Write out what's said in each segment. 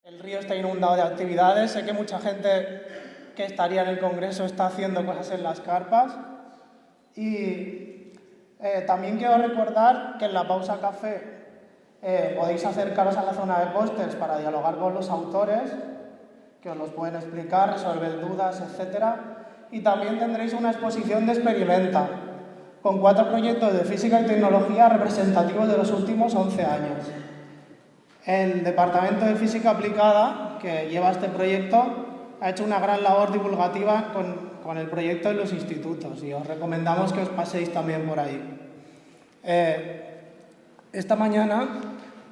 El río está inundado de actividades. Sé que mucha gente que estaría en el Congreso está haciendo cosas en las carpas. Y también quiero recordar que en la pausa café podéis acercaros a la zona de pósters para dialogar con los autores, que os los pueden explicar, resolver dudas, etc. Y también tendréis una exposición de Experimenta, con 4 proyectos de física y tecnología representativos de los últimos 11 años. El Departamento de Física Aplicada, que lleva este proyecto, ha hecho una gran labor divulgativa con el proyecto en los institutos y os recomendamos que os paséis también por ahí. Esta mañana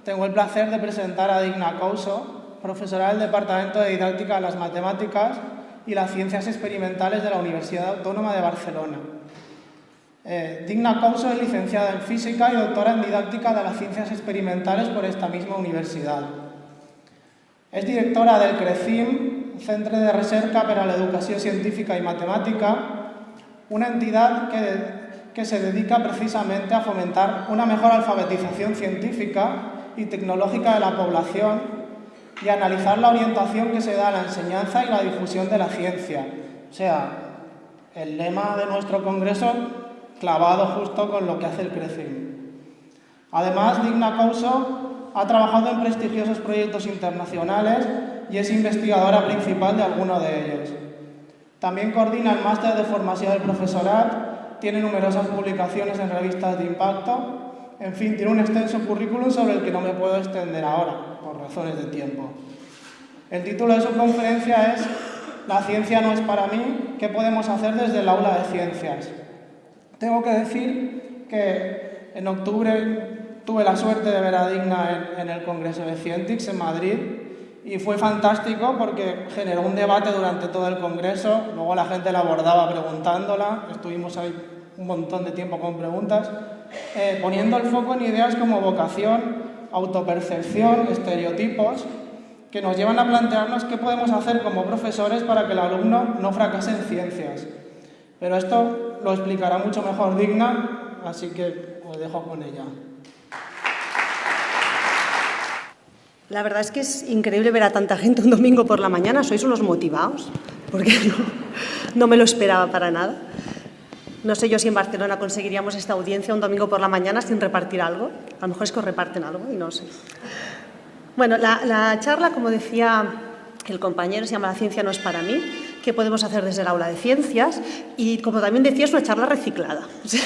tengo el placer de presentar a Digna Couso, profesora del Departamento de Didáctica de las Matemáticas y las Ciencias Experimentales de la Universidad Autónoma de Barcelona. Digna Couso es licenciada en Física y doctora en Didáctica de las Ciencias Experimentales por esta misma universidad. És directora del CRECIM, Centre de Recerca per a l'Educació Científica y Matemática, una entidad que se dedica precisamente a fomentar una mejor alfabetización científica y tecnológica de la población y a analizar la orientación que se da a la enseñanza y la difusión de la ciencia. O sea, el lema de nuestro congreso clavado justo con lo que hace el CRECIM. Además, Digna Couso ha trabajado en prestigiosos proyectos internacionales y es investigadora principal de alguno de ellos. También coordina el máster de formación del profesorat, tiene numerosas publicaciones en revistas de impacto, en fin, tiene un extenso currículum sobre el que no me puedo extender ahora, por razones de tiempo. El título de su conferencia es «La ciencia no es para mí, ¿qué podemos hacer desde el aula de ciencias?». Tengo que decir que en octubre tuve la suerte de ver a Digna en el Congreso de Scientix en Madrid y fue fantástico porque generó un debate durante todo el Congreso, luego la gente la abordaba preguntándola, estuvimos ahí un montón de tiempo con preguntas, poniendo el foco en ideas como vocación, autopercepción, estereotipos, que nos llevan a plantearnos qué podemos hacer como profesores para que el alumno no fracase en ciencias. Pero esto lo explicará mucho mejor Digna, así que os dejo con ella. La verdad es que es increíble ver a tanta gente un domingo por la mañana. Sois unos motivados, porque no me lo esperaba para nada. No sé yo si en Barcelona conseguiríamos esta audiencia un domingo por la mañana sin repartir algo. A lo mejor es que os reparten algo y no sé. Bueno, la charla, como decía el compañero, se llama «La ciencia no es para mí. ¿Qué podemos hacer desde el aula de ciencias?». Y como también decía, es una charla reciclada. O sea,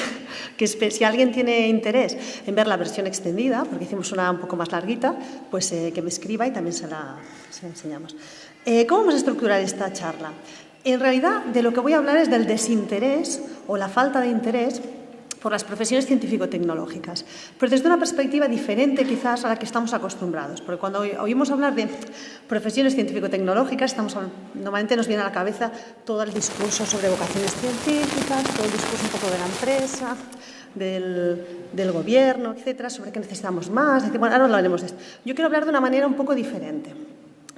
que si alguien tiene interés en ver la versión extendida, porque hicimos una un poco más larguita, pues que me escriba y también se la enseñamos. ¿Cómo vamos a estructurar esta charla? En realidad, de lo que voy a hablar es del desinterés o la falta de interés por las profesiones científico-tecnológicas, pero desde una perspectiva diferente quizás a la que estamos acostumbrados, porque cuando oímos hablar de profesiones científico-tecnológicas, normalmente nos viene a la cabeza todo el discurso sobre vocaciones científicas, todo el discurso un poco de la empresa, del gobierno, etcétera, sobre que necesitamos más. Bueno, ahora hablaremos de esto. Yo quiero hablar de una manera un poco diferente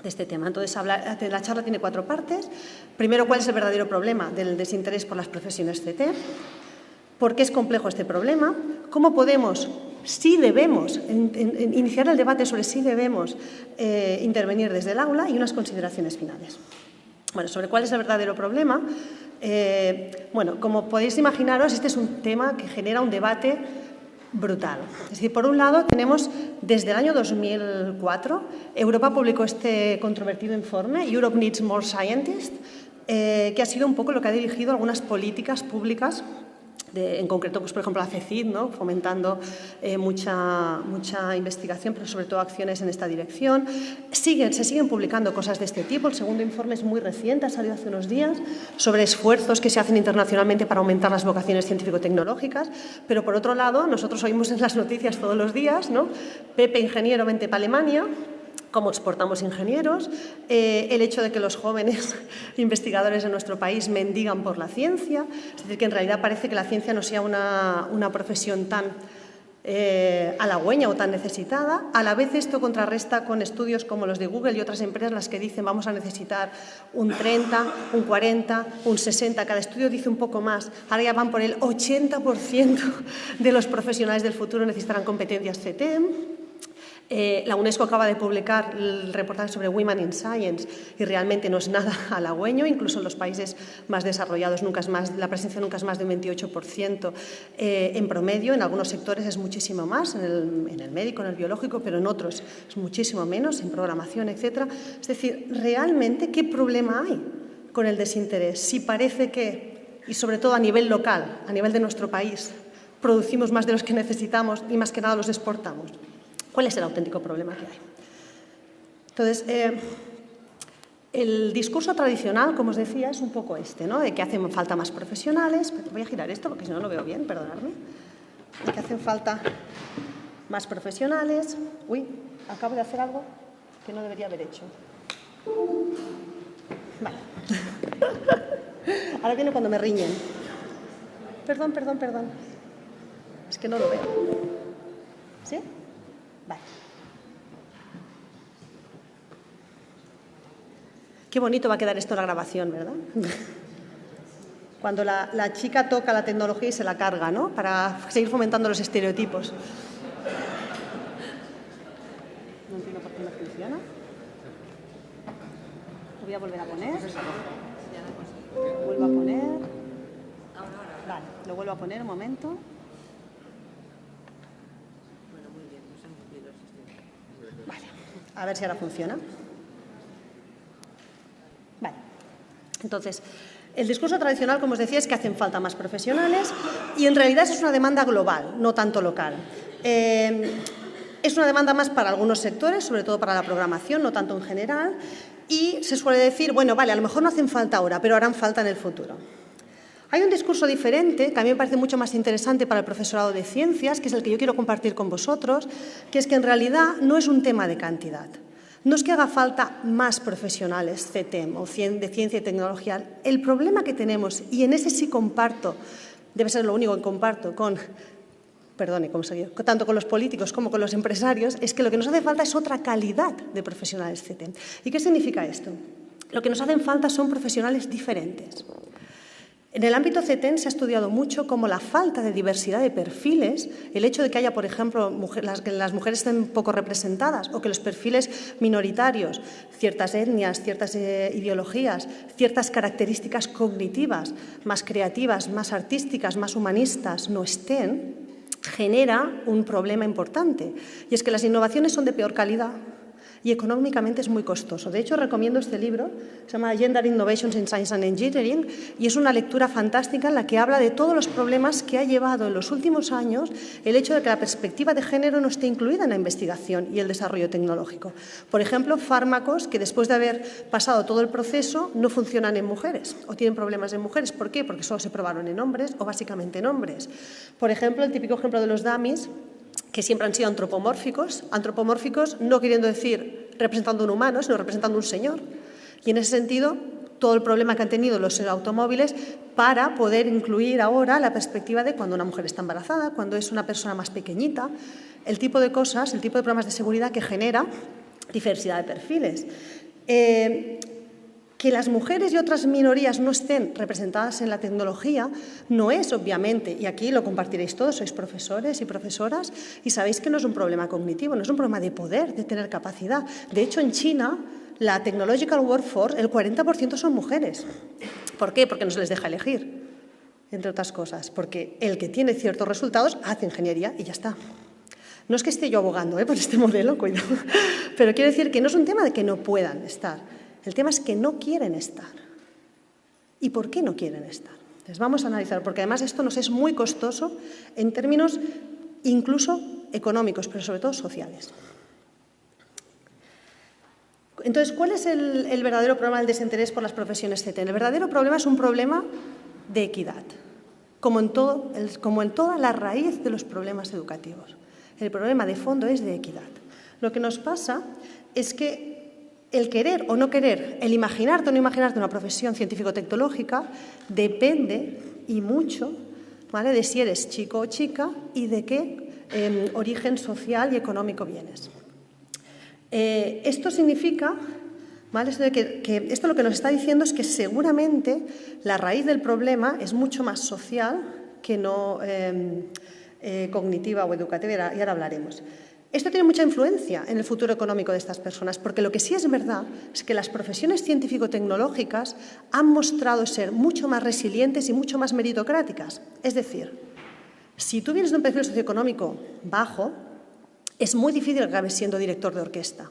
de este tema. Entonces, la charla tiene 4 partes. Primero, ¿cuál es el verdadero problema del desinterés por las profesiones CT? ¿Por qué es complejo este problema? ¿Cómo podemos, si debemos, iniciar el debate sobre si debemos intervenir desde el aula? Y unas consideraciones finales. Bueno, sobre cuál es el verdadero problema. Bueno, como podéis imaginaros, este es un tema que genera un debate brutal. Es decir, por un lado, tenemos desde el año 2004, Europa publicó este controvertido informe, Europe Needs More Scientists, que ha sido un poco lo que ha dirigido algunas políticas públicas, en concreto, pues, por ejemplo, la CECID, ¿no?, fomentando mucha investigación, pero sobre todo acciones en esta dirección. Se siguen publicando cosas de este tipo. El segundo informe es muy reciente, ha salido hace unos días, sobre esfuerzos que se hacen internacionalmente para aumentar las vocaciones científico-tecnológicas. Pero, por otro lado, nosotros oímos en las noticias todos los días, ¿no?, Pepe ingeniero, vente para Alemania. Cómo exportamos ingenieros, el hecho de que los jóvenes investigadores de nuestro país mendigan por la ciencia, es decir, que en realidad parece que la ciencia no sea una profesión tan halagüeña o tan necesitada. A la vez esto contrarresta con estudios como los de Google y otras empresas, las que dicen vamos a necesitar un 30, un 40, un 60, cada estudio dice un poco más. Ahora ya van por el 80% de los profesionales del futuro necesitarán competencias CT. La UNESCO acaba de publicar el reportaje sobre Women in Science y realmente no es nada halagüeño, incluso en los países más desarrollados la presencia nunca es más de un 28%. En promedio, en algunos sectores es muchísimo más, en el médico, en el biológico, pero en otros es muchísimo menos, en programación, etc. Es decir, realmente, ¿qué problema hay con el desinterés? Si parece que, y sobre todo a nivel local, a nivel de nuestro país, producimos más de los que necesitamos y más que nada los exportamos. ¿Cuál es el auténtico problema que hay? Entonces, el discurso tradicional, como os decía, es un poco este, ¿no? De que hacen falta más profesionales. Voy a girar esto porque si no lo veo bien, perdonadme. De que hacen falta más profesionales. Uy, acabo de hacer algo que no debería haber hecho. Vale. Ahora viene cuando me riñen. Perdón. Es que no lo veo. ¿Sí? Vale. Qué bonito va a quedar esto en la grabación, ¿verdad? Cuando la chica toca la tecnología y se la carga, ¿no? Para seguir fomentando los estereotipos. No entiendo por qué no funciona. Lo voy a volver a poner. Vuelvo a poner. Vale, lo vuelvo a poner un momento. Vale, a ver si ahora funciona. Vale. Entonces, el discurso tradicional, como os decía, es que hacen falta más profesionales y en realidad es una demanda global, no tanto local. Es una demanda más para algunos sectores, sobre todo para la programación, no tanto en general, y se suele decir, bueno, vale, a lo mejor no hacen falta ahora, pero harán falta en el futuro. Hay un discurso diferente, que a mí me parece mucho más interesante para el profesorado de ciencias, que es el que yo quiero compartir con vosotros, que es que en realidad no es un tema de cantidad. No es que haga falta más profesionales CTEM o de ciencia y tecnología. El problema que tenemos, y en ese sí comparto, debe ser lo único que comparto tanto con los políticos como con los empresarios, es que lo que nos hace falta es otra calidad de profesionales CTEM. ¿Y qué significa esto? Lo que nos hacen falta son profesionales diferentes. En el ámbito CTEM se ha estudiado mucho cómo la falta de diversidad de perfiles, el hecho de que haya, por ejemplo, que las mujeres estén poco representadas o que los perfiles minoritarios, ciertas etnias, ciertas ideologías, ciertas características cognitivas, más creativas, más artísticas, más humanistas, no estén, genera un problema importante. Y es que las innovaciones son de peor calidad y económicamente es muy costoso. De hecho, recomiendo este libro, se llama Gender Innovations in Science and Engineering, y es una lectura fantástica en la que habla de todos los problemas que ha llevado en los últimos años el hecho de que la perspectiva de género no esté incluida en la investigación y el desarrollo tecnológico. Por ejemplo, fármacos que después de haber pasado todo el proceso no funcionan en mujeres o tienen problemas en mujeres. ¿Por qué? Porque solo se probaron en hombres o básicamente en hombres. Por ejemplo, el típico ejemplo de los dummies, que siempre han sido antropomórficos no queriendo decir representando un humano, sino representando un señor. Y en ese sentido, todo el problema que han tenido los automóviles para poder incluir ahora la perspectiva de cuando una mujer está embarazada, cuando es una persona más pequeñita, el tipo de cosas, el tipo de problemas de seguridad que genera diversidad de perfiles. Que las mujeres y otras minorías no estén representadas en la tecnología no es, obviamente, y aquí lo compartiréis todos, sois profesores y profesoras, y sabéis que no es un problema cognitivo, no es un problema de poder, de tener capacidad. De hecho, en China, la Technological Workforce, el 40% son mujeres. ¿Por qué? Porque no se les deja elegir, entre otras cosas, porque el que tiene ciertos resultados hace ingeniería y ya está. No es que esté yo abogando por este modelo, cuidado, pero quiero decir que no es un tema de que no puedan estar. El tema es que no quieren estar. ¿Y por qué no quieren estar? Les vamos a analizar, porque además esto nos es muy costoso en términos incluso económicos, pero sobre todo sociales. Entonces, ¿cuál es el verdadero problema del desinterés por las profesiones CTEM? El verdadero problema es un problema de equidad, como en toda la raíz de los problemas educativos. El problema de fondo es de equidad. Lo que nos pasa es que el querer o no querer, el imaginarte o no imaginarte una profesión científico-tecnológica depende, y mucho, ¿vale?, de si eres chico o chica y de qué origen social y económico vienes. Esto significa, ¿vale?, esto lo que nos está diciendo es que seguramente la raíz del problema es mucho más social que no cognitiva o educativa, y ahora hablaremos. Esto tiene mucha influencia en el futuro económico de estas personas, porque lo que sí es verdad es que las profesiones científico-tecnológicas han mostrado ser mucho más resilientes y mucho más meritocráticas. Es decir, si tú vienes de un perfil socioeconómico bajo, es muy difícil que acabes siendo director de orquesta.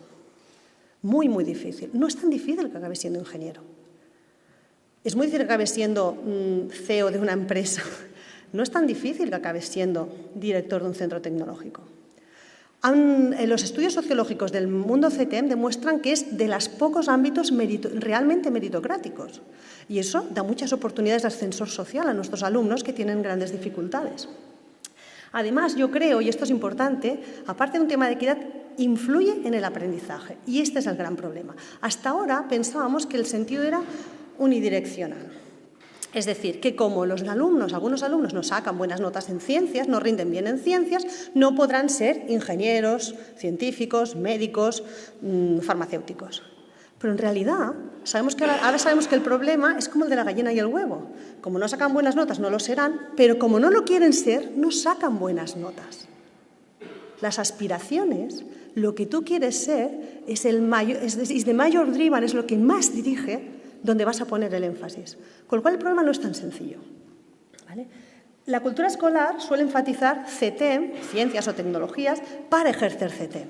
Muy, muy difícil. No es tan difícil que acabes siendo ingeniero. Es muy difícil que acabes siendo CEO de una empresa. No es tan difícil que acabes siendo director de un centro tecnológico. Los estudios sociológicos del mundo CTEM demuestran que es de los pocos ámbitos realmente meritocráticos. Y eso da muchas oportunidades de ascensor social a nuestros alumnos que tienen grandes dificultades. Además, yo creo, y esto es importante, aparte de un tema de equidad, influye en el aprendizaje. Y este es el gran problema. Hasta ahora pensábamos que el sentido era unidireccional. Es decir, que como algunos alumnos no sacan buenas notas en ciencias, no rinden bien en ciencias, no podrán ser ingenieros, científicos, médicos, farmacéuticos. Pero en realidad, ahora sabemos que el problema es como el de la gallina y el huevo. Como no sacan buenas notas, no lo serán, pero como no lo quieren ser, no sacan buenas notas. Las aspiraciones, lo que tú quieres ser, es the major driver, es lo que más dirige donde vas a poner el énfasis. Con lo cual el problema no es tan sencillo. ¿Vale? La cultura escolar suele enfatizar CTEM, ciencias o tecnologías, para ejercer CTEM.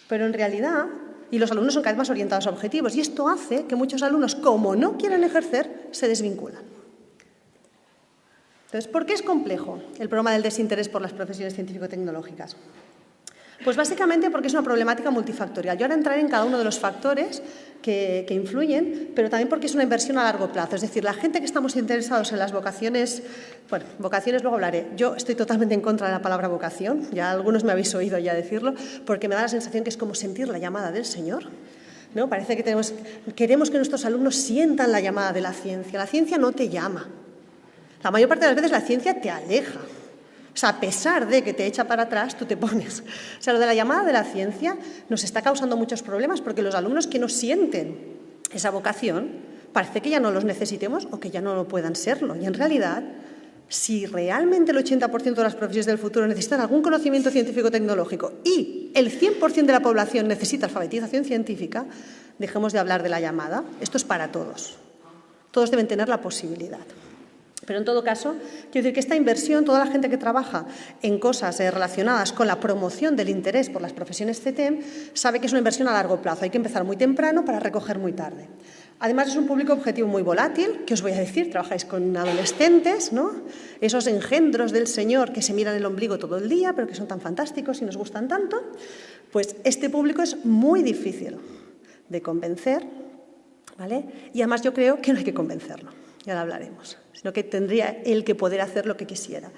Pero en realidad, y los alumnos son cada vez más orientados a objetivos, y esto hace que muchos alumnos, como no quieren ejercer, se desvinculan. Entonces, ¿por qué es complejo el problema del desinterés por las profesiones científico-tecnológicas? Pues básicamente porque es una problemática multifactorial. Yo ahora entraré en cada uno de los factores que influyen, pero también porque es una inversión a largo plazo. Es decir, la gente que estamos interesados en las vocaciones, bueno, vocaciones luego hablaré. Yo estoy totalmente en contra de la palabra vocación, ya algunos me habéis oído ya decirlo, porque me da la sensación que es como sentir la llamada del Señor, ¿no? Parece que queremos que nuestros alumnos sientan la llamada de la ciencia. La ciencia no te llama. La mayor parte de las veces la ciencia te aleja. O sea, a pesar de que te echa para atrás, tú te pones. O sea, lo de la llamada de la ciencia nos está causando muchos problemas porque los alumnos que no sienten esa vocación parece que ya no los necesitemos o que ya no lo puedan serlo. Y en realidad, si realmente el 80% de las profesiones del futuro necesitan algún conocimiento científico-tecnológico y el 100% de la población necesita alfabetización científica, dejemos de hablar de la llamada. Esto es para todos. Todos deben tener la posibilidad. Pero en todo caso, quiero decir que esta inversión, toda la gente que trabaja en cosas relacionadas con la promoción del interés por las profesiones CTEM, sabe que es una inversión a largo plazo. Hay que empezar muy temprano para recoger muy tarde. Además, es un público objetivo muy volátil, que os voy a decir, trabajáis con adolescentes, ¿no? Esos engendros del Señor que se miran el ombligo todo el día, pero que son tan fantásticos y nos gustan tanto. Pues este público es muy difícil de convencer, ¿vale? Y además yo creo que no hay que convencerlo, ya lo hablaremos, sino que tendría él que poder hacer lo que quisiera.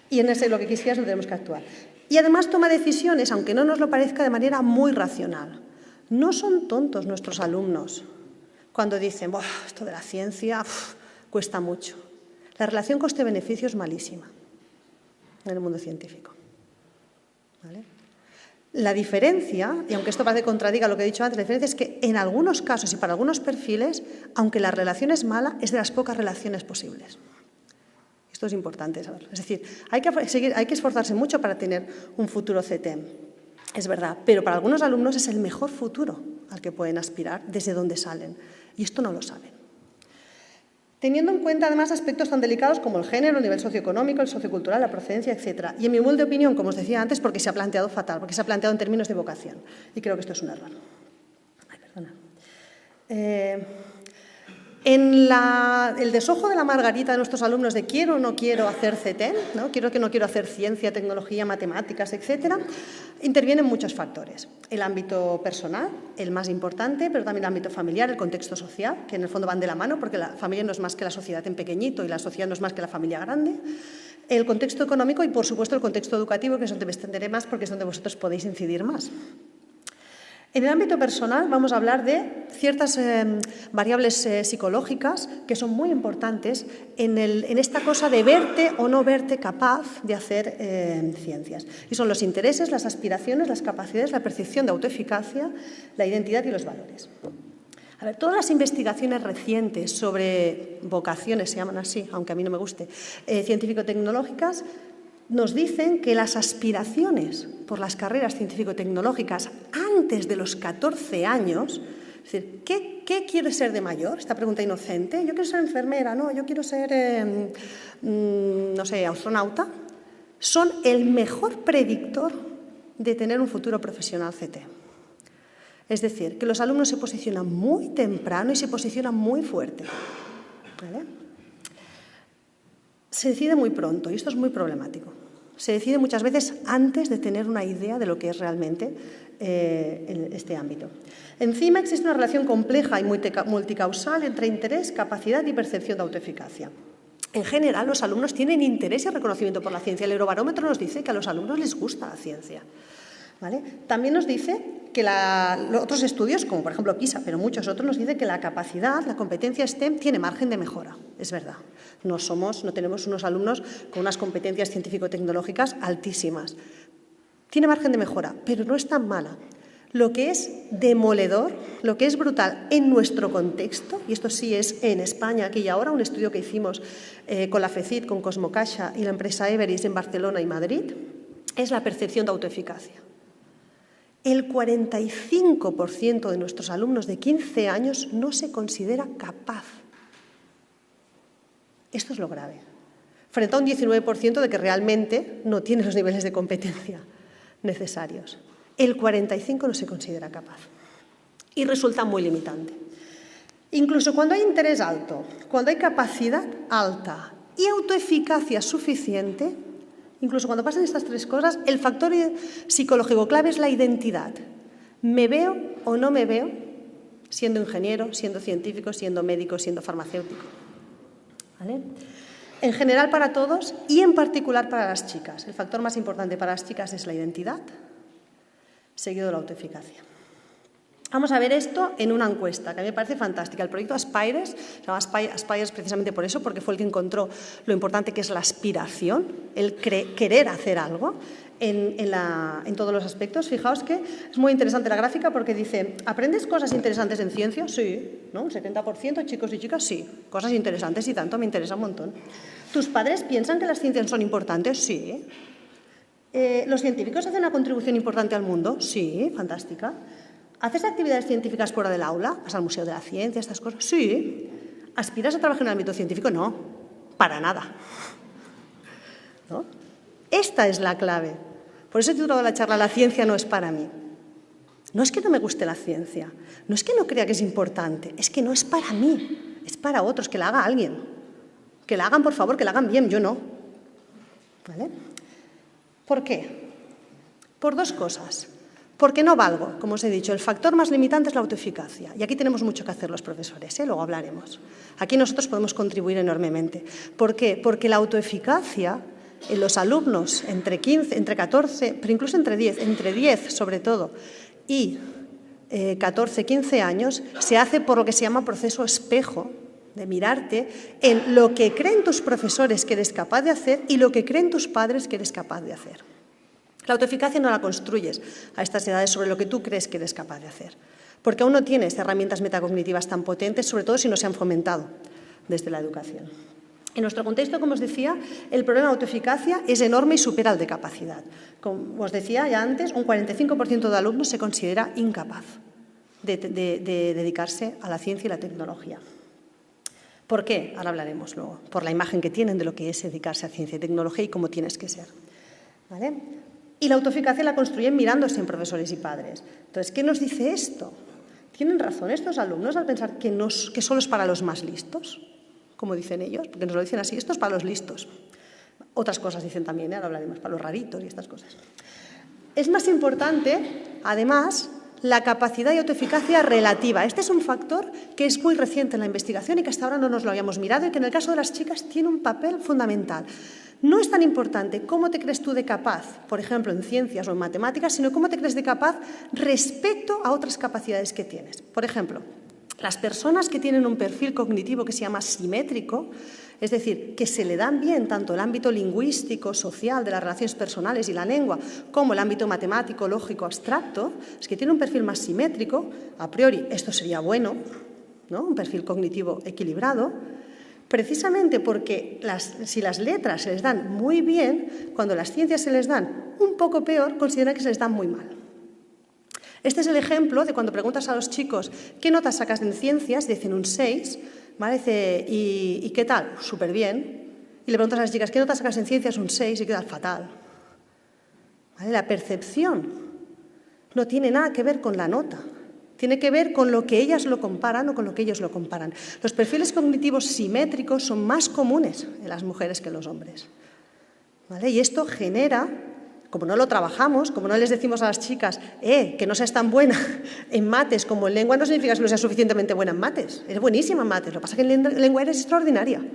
Y en ese lo que quisieras no tenemos que actuar. Y además toma decisiones, aunque no nos lo parezca, de manera muy racional. No son tontos nuestros alumnos cuando dicen, esto de la ciencia cuesta mucho. La relación coste-beneficio es malísima en el mundo científico. ¿Vale? La diferencia, y aunque esto parece contradiga lo que he dicho antes, la diferencia es que en algunos casos y para algunos perfiles, aunque la relación es mala, es de las pocas relaciones posibles. Esto es importante saberlo. Es decir, hay que esforzarse mucho para tener un futuro CTEM, es verdad, pero para algunos alumnos es el mejor futuro al que pueden aspirar desde donde salen. Y esto no lo saben. Teniendo en cuenta además aspectos tan delicados como el género, el nivel socioeconómico, el sociocultural, la procedencia, etc. Y en mi humilde opinión, como os decía antes, porque se ha planteado fatal, porque se ha planteado en términos de vocación. Y creo que esto es un error. Ay, perdona. En el desojo de la margarita de nuestros alumnos de quiero o no quiero hacer CTEM, ¿no? Quiero hacer ciencia, tecnología, matemáticas, etcétera, intervienen muchos factores. El ámbito personal, el más importante, pero también el ámbito familiar, el contexto social, que en el fondo van de la mano, porque la familia no es más que la sociedad en pequeñito y la sociedad no es más que la familia grande. El contexto económico y, por supuesto, el contexto educativo, que es donde me extenderé más porque es donde vosotros podéis incidir más. En el ámbito personal vamos a hablar de ciertas variables psicológicas que son muy importantes en esta cosa de verte o no verte capaz de hacer ciencias. Y son los intereses, las aspiraciones, las capacidades, la percepción de autoeficacia, la identidad y los valores. A ver, todas las investigaciones recientes sobre vocaciones, se llaman así, aunque a mí no me guste, científico-tecnológicas, nos dicen que las aspiraciones por las carreras científico-tecnológicas antes de los 14 años, es decir, ¿qué quieres ser de mayor? Esta pregunta inocente. Yo quiero ser enfermera, no, yo quiero ser, no sé, astronauta. Son el mejor predictor de tener un futuro profesional CT. Es decir, que los alumnos se posicionan muy temprano y se posicionan muy fuerte. ¿Vale? Se decide muy pronto y esto es muy problemático. Se decide muchas veces antes de tener una idea de lo que es realmente este ámbito. Encima existe una relación compleja y multicausal entre interés, capacidad y percepción de autoeficacia. En general, los alumnos tienen interés y reconocimiento por la ciencia. El Eurobarómetro nos dice que a los alumnos les gusta la ciencia. ¿Vale? También nos dice que otros estudios, como por ejemplo PISA, pero muchos otros, nos dicen que la capacidad, la competencia STEM tiene margen de mejora. Es verdad. No tenemos unos alumnos con unas competencias científico-tecnológicas altísimas. Tiene margen de mejora, pero no es tan mala. Lo que es demoledor, lo que es brutal en nuestro contexto, y esto sí es en España, aquí y ahora, un estudio que hicimos con la FECIT, con Cosmocaixa y la empresa Everis en Barcelona y Madrid, es la percepción de autoeficacia. El 45% de nuestros alumnos de 15 años no se considera capaz. Esto es lo grave. Frente a un 19% de que realmente no tiene los niveles de competencia necesarios. El 45% no se considera capaz. Y resulta muy limitante. Incluso cuando hay interés alto, cuando hay capacidad alta y autoeficacia suficiente, incluso cuando pasan estas tres cosas, el factor psicológico clave es la identidad. ¿Me veo o no me veo siendo ingeniero, siendo científico, siendo médico, siendo farmacéutico? ¿Vale? En general para todos y en particular para las chicas. El factor más importante para las chicas es la identidad, seguido de la autoeficacia. Vamos a ver esto en una encuesta que a mí me parece fantástica. El proyecto Aspires, se llama Aspires precisamente por eso, porque fue el que encontró lo importante que es la aspiración, el querer hacer algo en todos los aspectos. Fijaos que es muy interesante la gráfica porque dice, ¿aprendes cosas interesantes en ciencia? Sí, ¿no? Un 70% chicos y chicas, sí. Cosas interesantes y tanto, me interesa un montón. ¿Tus padres piensan que las ciencias son importantes? Sí. ¿Los científicos hacen una contribución importante al mundo? Sí, fantástica. ¿Haces actividades científicas fuera del aula? ¿Vas al Museo de la Ciencia, estas cosas? Sí. ¿Aspiras a trabajar en el ámbito científico? No, para nada. ¿No? Esta es la clave. Por eso he titulado la charla La ciencia no es para mí. No es que no me guste la ciencia, no es que no crea que es importante, es que no es para mí, es para otros, que la haga alguien. Que la hagan, por favor, que la hagan bien, yo no. ¿Vale? ¿Por qué? Por dos cosas. Porque no valgo, como os he dicho, el factor más limitante es la autoeficacia. Y aquí tenemos mucho que hacer los profesores, luego hablaremos. Aquí nosotros podemos contribuir enormemente. ¿Por qué? Porque la autoeficacia en los alumnos entre 15, entre 14, pero incluso entre 10 sobre todo, y 14, 15 años, se hace por lo que se llama proceso espejo, de mirarte en lo que creen tus profesores que eres capaz de hacer y lo que creen tus padres que eres capaz de hacer. La autoeficacia no la construyes a estas edades sobre lo que tú crees que eres capaz de hacer, porque aún no tienes herramientas metacognitivas tan potentes, sobre todo si no se han fomentado desde la educación. En nuestro contexto, como os decía, el problema de autoeficacia es enorme y supera el de capacidad. Como os decía ya antes, un 45% de alumnos se considera incapaz de dedicarse a la ciencia y la tecnología. ¿Por qué? Ahora hablaremos luego. Por la imagen que tienen de lo que es dedicarse a ciencia y tecnología y cómo tienes que ser. ¿Vale? Y la autoeficacia la construyen mirándose en profesores y padres. Entonces, ¿qué nos dice esto? ¿Tienen razón estos alumnos al pensar que solo es para los más listos? Como dicen ellos, porque nos lo dicen así, esto es para los listos. Otras cosas dicen también, ahora hablaremos, para los raritos y estas cosas. Es más importante, además, la capacidad y autoeficacia relativa. Este es un factor que es muy reciente en la investigación y que hasta ahora no nos lo habíamos mirado y que en el caso de las chicas tiene un papel fundamental. No es tan importante cómo te crees tú de capaz, por ejemplo, en ciencias o en matemáticas, sino cómo te crees de capaz respecto a otras capacidades que tienes. Por ejemplo, las personas que tienen un perfil cognitivo que se llama simétrico, es decir, que se le dan bien tanto el ámbito lingüístico, social, de las relaciones personales y la lengua, como el ámbito matemático, lógico, abstracto, es que tienen un perfil más simétrico, a priori esto sería bueno, ¿no? Un perfil cognitivo equilibrado, Precisamente porque si las letras se les dan muy bien, cuando las ciencias se les dan un poco peor, consideran que se les dan muy mal. Este es el ejemplo de cuando preguntas a los chicos ¿qué notas sacas en ciencias? Dicen un 6, ¿vale? Dice, ¿y qué tal? Súper bien. Y le preguntas a las chicas ¿qué notas sacas en ciencias? Un 6 y qué tal, fatal. ¿Vale? La percepción no tiene nada que ver con la nota. Tiene que ver con lo que ellas lo comparan o con lo que ellos lo comparan. Los perfiles cognitivos simétricos son más comunes en las mujeres que en los hombres. ¿Vale? Y esto genera, como no lo trabajamos, como no les decimos a las chicas que no seas tan buena en mates como en lengua, no significa que no seas suficientemente buena en mates. Eres buenísima en mates, lo que pasa es que en lengua eres extraordinaria.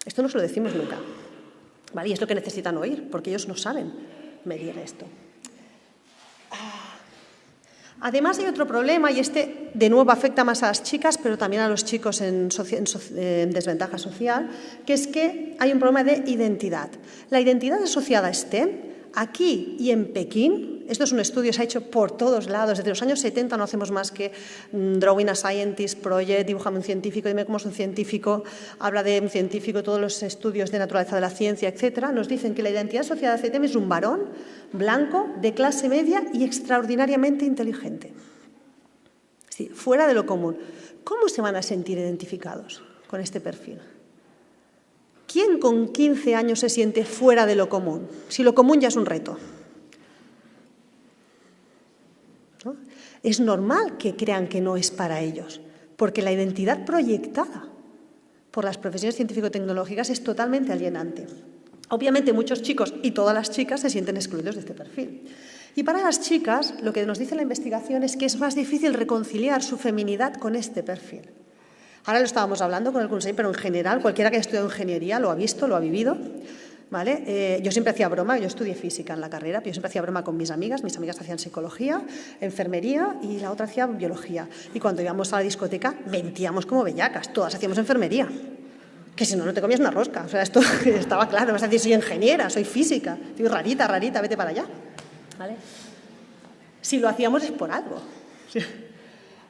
Esto no se lo decimos nunca. ¿Vale? Y es lo que necesitan oír, porque ellos no saben medir esto. Además hay otro problema, y este de nuevo afecta más a las chicas, pero también a los chicos en desventaja social, que es que hay un problema de identidad. La identidad asociada a STEM, aquí y en Pekín, esto es un estudio que se ha hecho por todos lados, desde los años 70 no hacemos más que Drawing a Scientist Project, dibújame un científico, dime cómo es un científico, habla de un científico, todos los estudios de naturaleza de la ciencia, etcétera, nos dicen que la identidad asociada a STEM es un varón blanco, de clase media y extraordinariamente inteligente. Es decir, fuera de lo común. ¿Cómo se van a sentir identificados con este perfil? ¿Quién con 15 años se siente fuera de lo común? Si lo común ya es un reto. ¿No? Es normal que crean que no es para ellos, porque la identidad proyectada por las profesiones científico-tecnológicas es totalmente alienante. Obviamente muchos chicos y todas las chicas se sienten excluidos de este perfil. Y para las chicas, lo que nos dice la investigación es que es más difícil reconciliar su feminidad con este perfil. Ahora lo estábamos hablando con el Consell, pero en general, cualquiera que haya estudiado ingeniería lo ha visto, lo ha vivido. ¿Vale? Yo siempre hacía broma, yo estudié física en la carrera, pero yo siempre hacía broma con mis amigas hacían psicología, enfermería y la otra hacía biología. Y cuando íbamos a la discoteca, mentíamos como bellacas, todas hacíamos enfermería. Que si no, no te comías una rosca. O sea, esto estaba claro. Vas a decir, soy ingeniera, soy física, soy rarita, vete para allá. ¿Vale? Si lo hacíamos es por algo.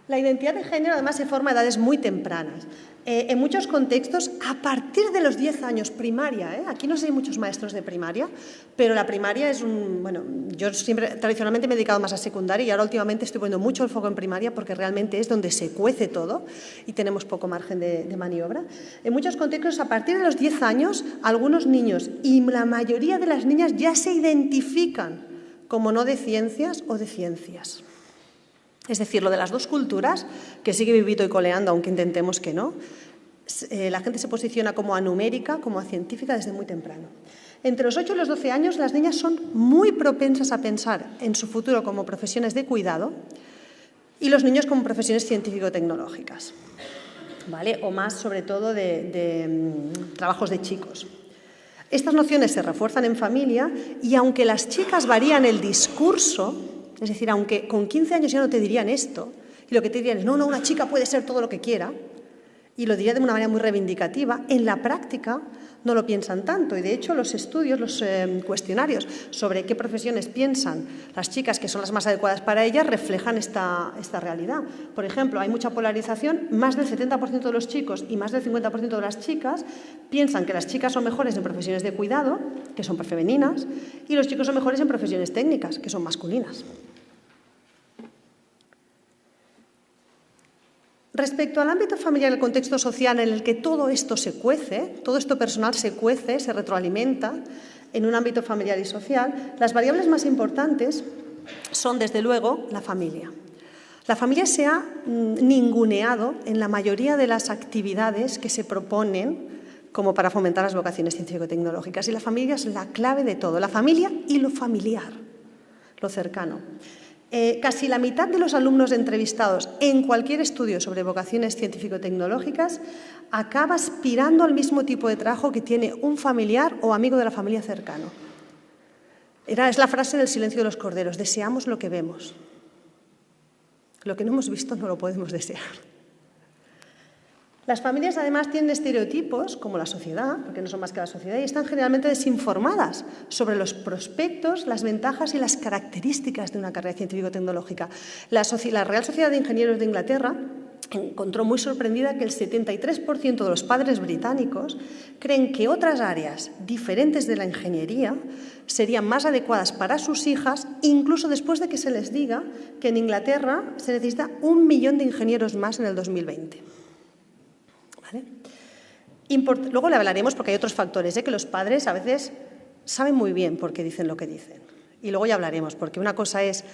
La identidad de género, además, se forma a edades muy tempranas. En muchos contextos, a partir de los 10 años, primaria, aquí no sé si hay muchos maestros de primaria, pero la primaria es bueno, yo siempre, tradicionalmente me he dedicado más a secundaria y ahora últimamente estoy poniendo mucho el foco en primaria porque realmente es donde se cuece todo y tenemos poco margen de maniobra. En muchos contextos, a partir de los 10 años, algunos niños y la mayoría de las niñas ya se identifican como no de ciencias o de ciencias. Es decir, lo de las dos culturas, que sigue vivito y coleando, aunque intentemos que no, la gente se posiciona como anumérica, como científica desde muy temprano. Entre los 8 y los 12 años, las niñas son muy propensas a pensar en su futuro como profesiones de cuidado y los niños como profesiones científico-tecnológicas, ¿vale? O más, sobre todo, de trabajos de chicos. Estas nociones se refuerzan en familia y aunque las chicas varían el discurso, es decir, aunque con 15 años ya no te dirían esto, y lo que te dirían es, no, una chica puede ser todo lo que quiera, y lo diría de una manera muy reivindicativa, en la práctica no lo piensan tanto. Y de hecho los estudios, los cuestionarios sobre qué profesiones piensan las chicas que son las más adecuadas para ellas reflejan esta realidad. Por ejemplo, hay mucha polarización, más del 70% de los chicos y más del 50% de las chicas piensan que las chicas son mejores en profesiones de cuidado, que son femeninas, y los chicos son mejores en profesiones técnicas, que son masculinas. Respecto al ámbito familiar y el contexto social en el que todo esto se cuece, todo esto personal se cuece, se retroalimenta en un ámbito familiar y social, las variables más importantes son, desde luego, la familia. La familia se ha ninguneado en la mayoría de las actividades que se proponen como para fomentar las vocaciones científico-tecnológicas. Y la familia es la clave de todo, la familia y lo familiar, lo cercano. Casi la mitad de los alumnos entrevistados en cualquier estudio sobre vocaciones científico-tecnológicas acaba aspirando al mismo tipo de trabajo que tiene un familiar o amigo de la familia cercano. Es la frase del silencio de los corderos, deseamos lo que vemos. Lo que no hemos visto no lo podemos desear. Las familias además tienen estereotipos, como la sociedad, porque no son más que la sociedad, y están generalmente desinformadas sobre los prospectos, las ventajas y las características de una carrera científico-tecnológica. La Real Sociedad de Ingenieros de Inglaterra encontró muy sorprendida que el 73% de los padres británicos creen que otras áreas diferentes de la ingeniería serían más adecuadas para sus hijas, incluso después de que se les diga que en Inglaterra se necesita 1 millón de ingenieros más en el 2020. ¿Vale? Luego le hablaremos porque hay otros factores, que los padres a veces saben muy bien por qué dicen lo que dicen. Y luego ya hablaremos, porque una cosa es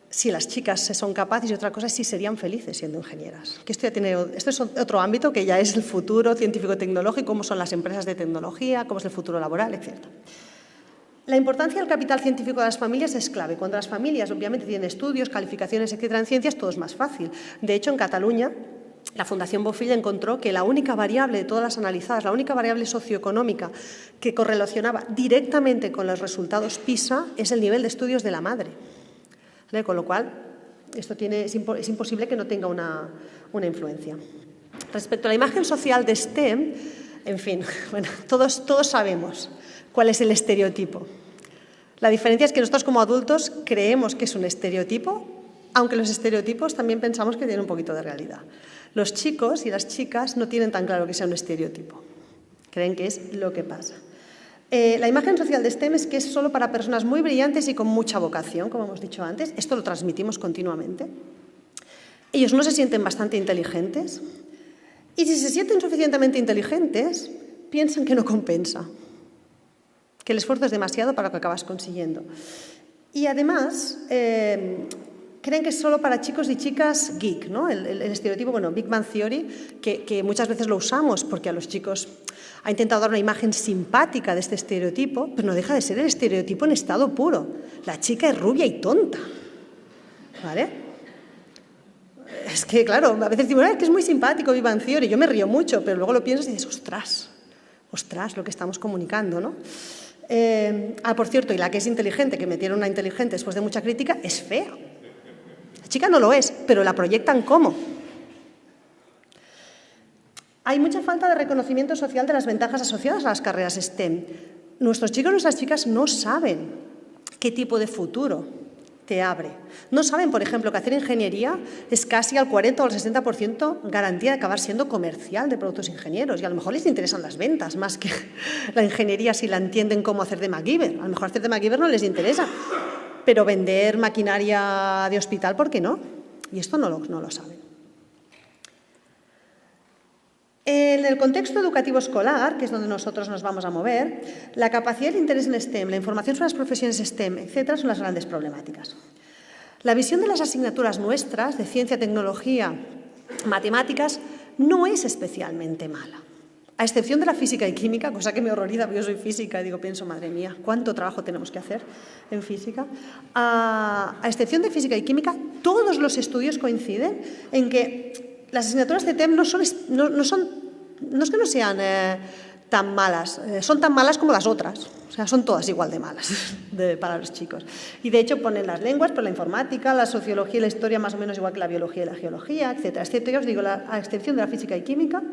si las chicas son capaces y otra cosa es si serían felices siendo ingenieras. Que esto es otro ámbito que ya es el futuro científico-tecnológico, cómo son las empresas de tecnología, cómo es el futuro laboral, etc. La importancia del capital científico de las familias es clave. Cuando las familias obviamente tienen estudios, calificaciones, etcétera, en ciencias, todo es más fácil. De hecho, en Cataluña, la Fundación Bofill encontró que la única variable de todas las analizadas, la única variable socioeconómica que correlacionaba directamente con los resultados PISA es el nivel de estudios de la madre. ¿Vale? Con lo cual, esto es imposible que no tenga una influencia. Respecto a la imagen social de STEM, en fin, bueno, todos sabemos cuál es el estereotipo. La diferencia es que nosotros como adultos creemos que es un estereotipo, aunque los estereotipos también pensamos que tienen un poquito de realidad. Los chicos y las chicas no tienen tan claro que sea un estereotipo. Creen que es lo que pasa. La imagen social de STEM es que es solo para personas muy brillantes y con mucha vocación, como hemos dicho antes. Esto lo transmitimos continuamente. Ellos no se sienten bastante inteligentes y si se sienten suficientemente inteligentes, piensan que no compensa, que el esfuerzo es demasiado para lo que acabas consiguiendo. Y además, creen que es solo para chicos y chicas geek, ¿no? El estereotipo, bueno, Big Bang Theory, que muchas veces lo usamos porque a los chicos ha intentado dar una imagen simpática de este estereotipo, pero no deja de ser el estereotipo en estado puro. La chica es rubia y tonta, ¿vale? Es que, claro, a veces digo, es que es muy simpático Big Bang Theory, yo me río mucho, pero luego lo piensas y dices, ostras, lo que estamos comunicando, ¿no? Por cierto, y la que es inteligente, que metieron una inteligente después de mucha crítica, es fea. La chica no lo es, pero la proyectan como. Hay mucha falta de reconocimiento social de las ventajas asociadas a las carreras STEM. Nuestros chicos y nuestras chicas no saben qué tipo de futuro te abre. No saben, por ejemplo, que hacer ingeniería es casi al 40 o al 60% garantía de acabar siendo comercial de productos ingenieros. Y a lo mejor les interesan las ventas más que la ingeniería si la entienden cómo hacer de MacGyver. A lo mejor hacer de MacGyver no les interesa, pero vender maquinaria de hospital, ¿por qué no? Y esto no lo saben. En el contexto educativo escolar, que es donde nosotros nos vamos a mover, la capacidad y el interés en STEM, la información sobre las profesiones STEM, etcétera, son las grandes problemáticas. La visión de las asignaturas nuestras, de ciencia, tecnología, matemáticas, no es especialmente mala. A excepción de la física y química, cosa que me horroriza, porque yo soy física y pienso, madre mía, ¿cuánto trabajo tenemos que hacer en física? A excepción de física y química, todos los estudios coinciden en que las asignaturas de TEM no es que no sean tan malas, son tan malas como las otras. O sea, son todas igual de malas para los chicos. Y de hecho ponen las lenguas, pero la informática, la sociología y la historia más o menos igual que la biología y la geología, etc. Excepto, ya os digo, a excepción de la física y química,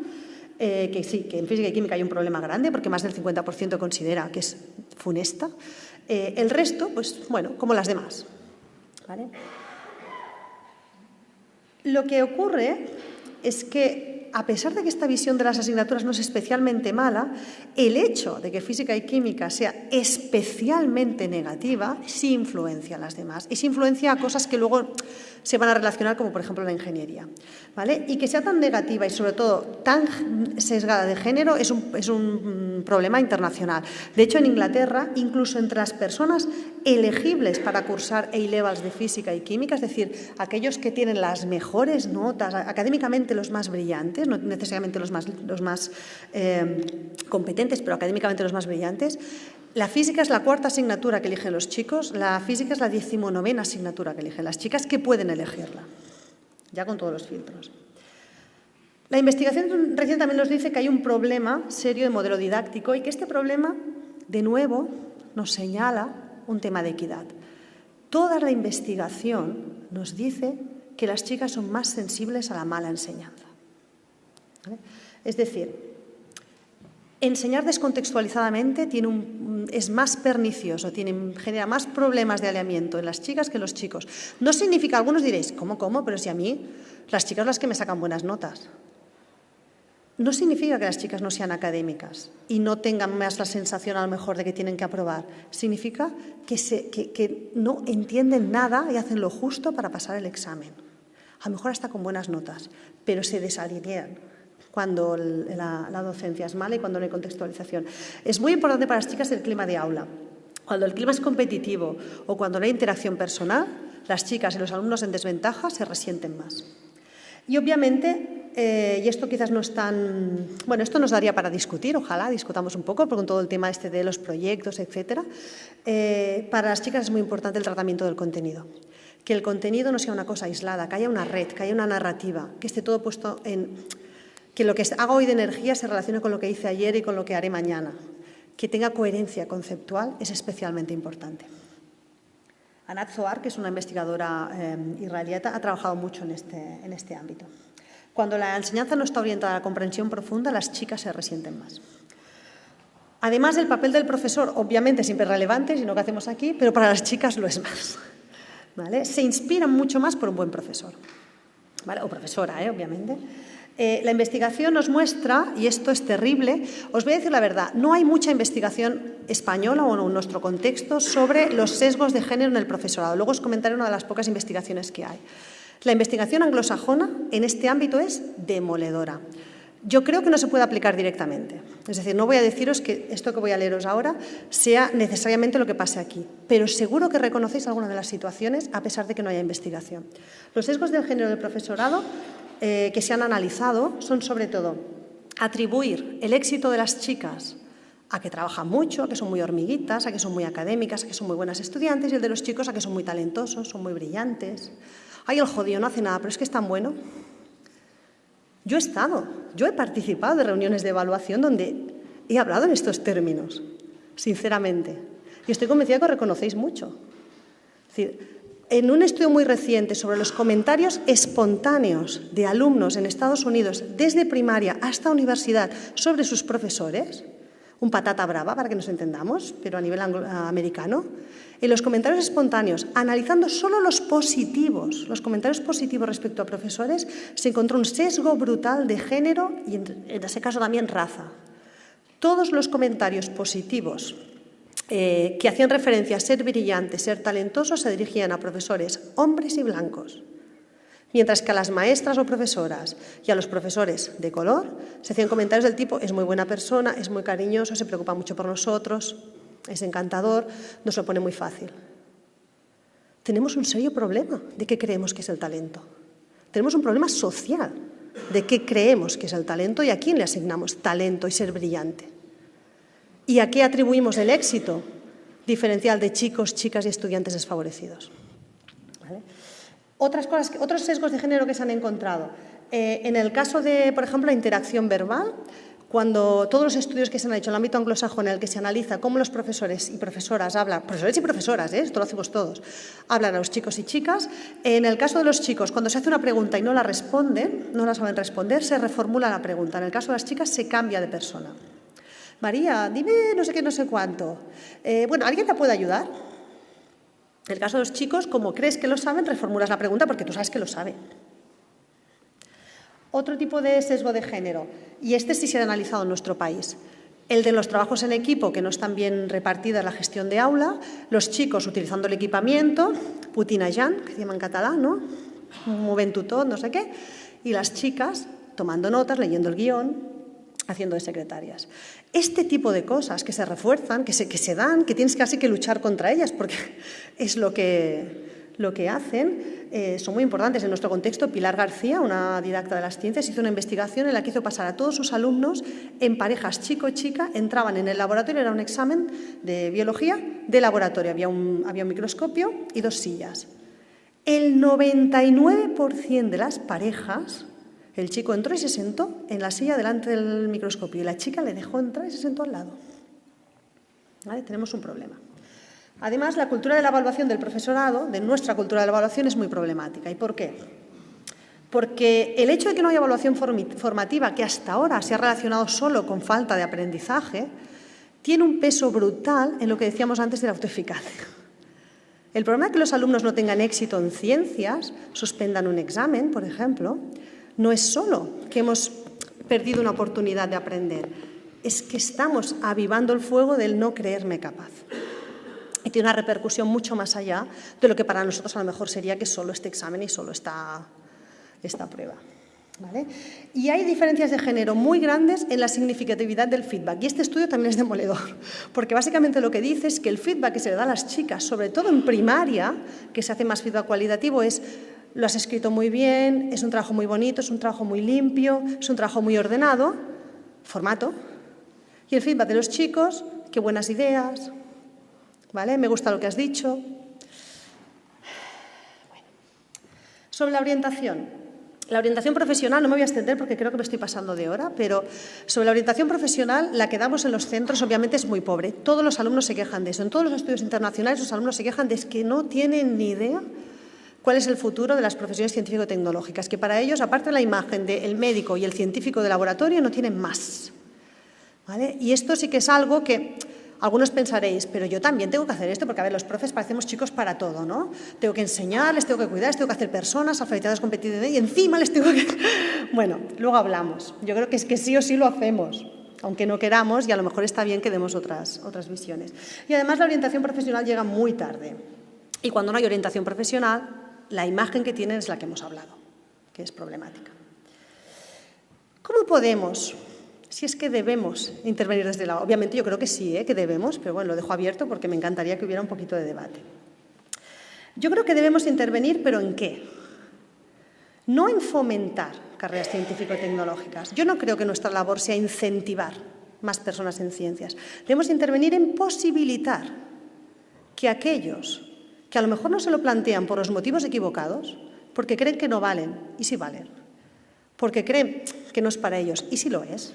que sí, que en física y química hay un problema grande porque más del 50% considera que es funesta. El resto, pues bueno, como las demás. ¿Vale? Lo que ocurre es que, a pesar de que esta visión de las asignaturas no es especialmente mala, el hecho de que física y química sea especialmente negativa sí influencia a las demás y sí influencia a cosas que luego se van a relacionar, como por ejemplo la ingeniería, ¿vale? Y que sea tan negativa y sobre todo tan sesgada de género es un problema internacional. De hecho, en Inglaterra, incluso entre las personas elegibles para cursar A-levels de física y química, es decir, aquellos que tienen las mejores notas, académicamente los más brillantes, no necesariamente los más competentes, pero académicamente los más brillantes, la física es la 4ª asignatura que eligen los chicos, la física es la 19ª asignatura que eligen las chicas, que pueden elegirla, ya con todos los filtros. La investigación reciente también nos dice que hay un problema serio de modelo didáctico y que este problema, de nuevo, nos señala un tema de equidad. Toda la investigación nos dice que las chicas son más sensibles a la mala enseñanza. ¿Vale? Es decir, enseñar descontextualizadamente es más pernicioso, genera más problemas de alineamiento en las chicas que en los chicos. No significa, algunos diréis, ¿cómo? Pero si a mí las chicas las que me sacan buenas notas. No significa que las chicas no sean académicas y no tengan más la sensación a lo mejor de que tienen que aprobar. Significa que no entienden nada y hacen lo justo para pasar el examen. A lo mejor hasta con buenas notas, pero se desalinean cuando la docencia es mala y cuando no hay contextualización. Es muy importante para las chicas el clima de aula. Cuando el clima es competitivo o cuando no hay interacción personal, las chicas y los alumnos en desventaja se resienten más. Y obviamente, y esto quizás no es tan... Bueno, esto nos daría para discutir, ojalá discutamos un poco, con todo el tema este de los proyectos, etcétera. Para las chicas es muy importante el tratamiento del contenido. Que el contenido no sea una cosa aislada, que haya una red, que haya una narrativa, que esté todo puesto en... Que lo que haga hoy de energía se relacione con lo que hice ayer y con lo que haré mañana. Que tenga coherencia conceptual es especialmente importante. Anat Zohar, que es una investigadora israelita, ha trabajado mucho en este ámbito. Cuando la enseñanza no está orientada a la comprensión profunda, las chicas se resienten más. Además, el papel del profesor, obviamente, siempre es relevante, sino que hacemos aquí, pero para las chicas lo es más. ¿Vale? Se inspiran mucho más por un buen profesor. ¿Vale? O profesora, obviamente. La investigación nos muestra, y esto es terrible, os voy a decir la verdad, no hay mucha investigación española o en nuestro contexto sobre los sesgos de género en el profesorado. Luego os comentaré una de las pocas investigaciones que hay. La investigación anglosajona en este ámbito es demoledora. Yo creo que no se puede aplicar directamente. Es decir, no voy a deciros que esto que voy a leeros ahora sea necesariamente lo que pase aquí, pero seguro que reconocéis alguna de las situaciones a pesar de que no haya investigación. Los sesgos del género del profesorado que se han analizado son sobre todo atribuir el éxito de las chicas a que trabajan mucho, a que son muy hormiguitas, a que son muy académicas, a que son muy buenas estudiantes, y el de los chicos a que son muy talentosos, son muy brillantes. Ay, el jodido no hace nada, pero es que es tan bueno. Yo he participado de reuniones de evaluación donde he hablado en estos términos, sinceramente, y estoy convencida que os reconocéis mucho. Es decir, en un estudio muy reciente sobre los comentarios espontáneos de alumnos en Estados Unidos, desde primaria hasta universidad, sobre sus profesores, un patata brava para que nos entendamos, pero a nivel americano, en los comentarios espontáneos, analizando solo los comentarios positivos respecto a profesores, se encontró un sesgo brutal de género y en ese caso también raza. Todos los comentarios positivos que hacían referencia a ser brillantes, ser talentosos, se dirigían a profesores hombres y blancos, mientras que a las maestras o profesoras y a los profesores de color se hacían comentarios del tipo: es muy buena persona, es muy cariñoso, se preocupa mucho por nosotros, es encantador, nos lo pone muy fácil. Tenemos un serio problema de qué creemos que es el talento. Tenemos un problema social de qué creemos que es el talento y a quién le asignamos talento y ser brillante. ¿Y a qué atribuimos el éxito diferencial de chicos, chicas y estudiantes desfavorecidos? ¿Vale? Otros sesgos de género que se han encontrado. En el caso de, por ejemplo, la interacción verbal, cuando todos los estudios que se han hecho en el ámbito anglosajón, en el que se analiza cómo los profesores y profesoras hablan, profesores y profesoras, esto lo hacemos todos, hablan a los chicos y chicas. En el caso de los chicos, cuando se hace una pregunta y no la responden, no la saben responder, se reformula la pregunta. En el caso de las chicas, se cambia de persona. María, dime no sé qué, no sé cuánto. Bueno, ¿alguien te puede ayudar? En el caso de los chicos, como crees que lo saben, reformulas la pregunta porque tú sabes que lo saben. Otro tipo de sesgo de género, y este sí se ha analizado en nuestro país, el de los trabajos en equipo, que no están bien repartidas la gestión de aula, los chicos utilizando el equipamiento, putinejant, que se llama en catalán, ¿no? Movent tot, no sé qué, y las chicas tomando notas, leyendo el guión, haciendo de secretarias. Este tipo de cosas que se refuerzan, que se dan, que tienes casi que luchar contra ellas, porque es lo que hacen, son muy importantes. En nuestro contexto, Pilar García, una didacta de las ciencias, hizo una investigación en la que hizo pasar a todos sus alumnos en parejas chico-chica, entraban en el laboratorio, era un examen de biología de laboratorio, había un microscopio y 2 sillas. El 99% de las parejas, el chico entró y se sentó en la silla delante del microscopio y la chica le dejó entrar y se sentó al lado. ¿Vale? Tenemos un problema. Además, la cultura de la evaluación del profesorado, de nuestra cultura de la evaluación, es muy problemática. ¿Y por qué? Porque el hecho de que no haya evaluación formativa, que hasta ahora se ha relacionado solo con falta de aprendizaje, tiene un peso brutal en lo que decíamos antes de la autoeficacia. El problema de que los alumnos no tengan éxito en ciencias, suspendan un examen, por ejemplo, no es solo que hemos perdido una oportunidad de aprender, es que estamos avivando el fuego del no creerme capaz. Y tiene una repercusión mucho más allá de lo que para nosotros a lo mejor sería que solo este examen y solo esta prueba. ¿Vale? Y hay diferencias de género muy grandes en la significatividad del feedback. Y este estudio también es demoledor, porque básicamente lo que dice es que el feedback que se le da a las chicas, sobre todo en primaria, que se hace más feedback cualitativo, es: lo has escrito muy bien, es un trabajo muy bonito, es un trabajo muy limpio, es un trabajo muy ordenado, formato. Y el feedback de los chicos: qué buenas ideas, ¿vale? Me gusta lo que has dicho. Bueno. Sobre la orientación. La orientación profesional, no me voy a extender porque creo que me estoy pasando de hora, pero sobre la orientación profesional, la que damos en los centros obviamente es muy pobre. Todos los alumnos se quejan de eso. En todos los estudios internacionales los alumnos se quejan de que no tienen ni idea cuál es el futuro de las profesiones científico-tecnológicas, que para ellos, aparte de la imagen del médico y el científico de laboratorio, no tienen más. ¿Vale? Y esto sí que es algo que algunos pensaréis, pero yo también tengo que hacer esto, porque a ver, los profes parecemos chicos para todo, ¿no? Tengo que enseñar, les tengo que cuidar, les tengo que hacer personas alfabetizadas competitivas y encima les tengo que... Bueno, luego hablamos. Yo creo que es que sí o sí lo hacemos, aunque no queramos, y a lo mejor está bien que demos otras visiones. Y además la orientación profesional llega muy tarde. Y cuando no hay orientación profesional, la imagen que tienen es la que hemos hablado, que es problemática. ¿Cómo podemos, si es que debemos intervenir desde la... Obviamente yo creo que sí, que debemos, pero bueno, lo dejo abierto porque me encantaría que hubiera un poquito de debate. Yo creo que debemos intervenir, pero ¿en qué? No en fomentar carreras científico-tecnológicas. Yo no creo que nuestra labor sea incentivar más personas en ciencias. Debemos intervenir en posibilitar que aquellos que a lo mejor no se lo plantean por los motivos equivocados, porque creen que no valen, y sí valen, porque creen que no es para ellos, y sí lo es,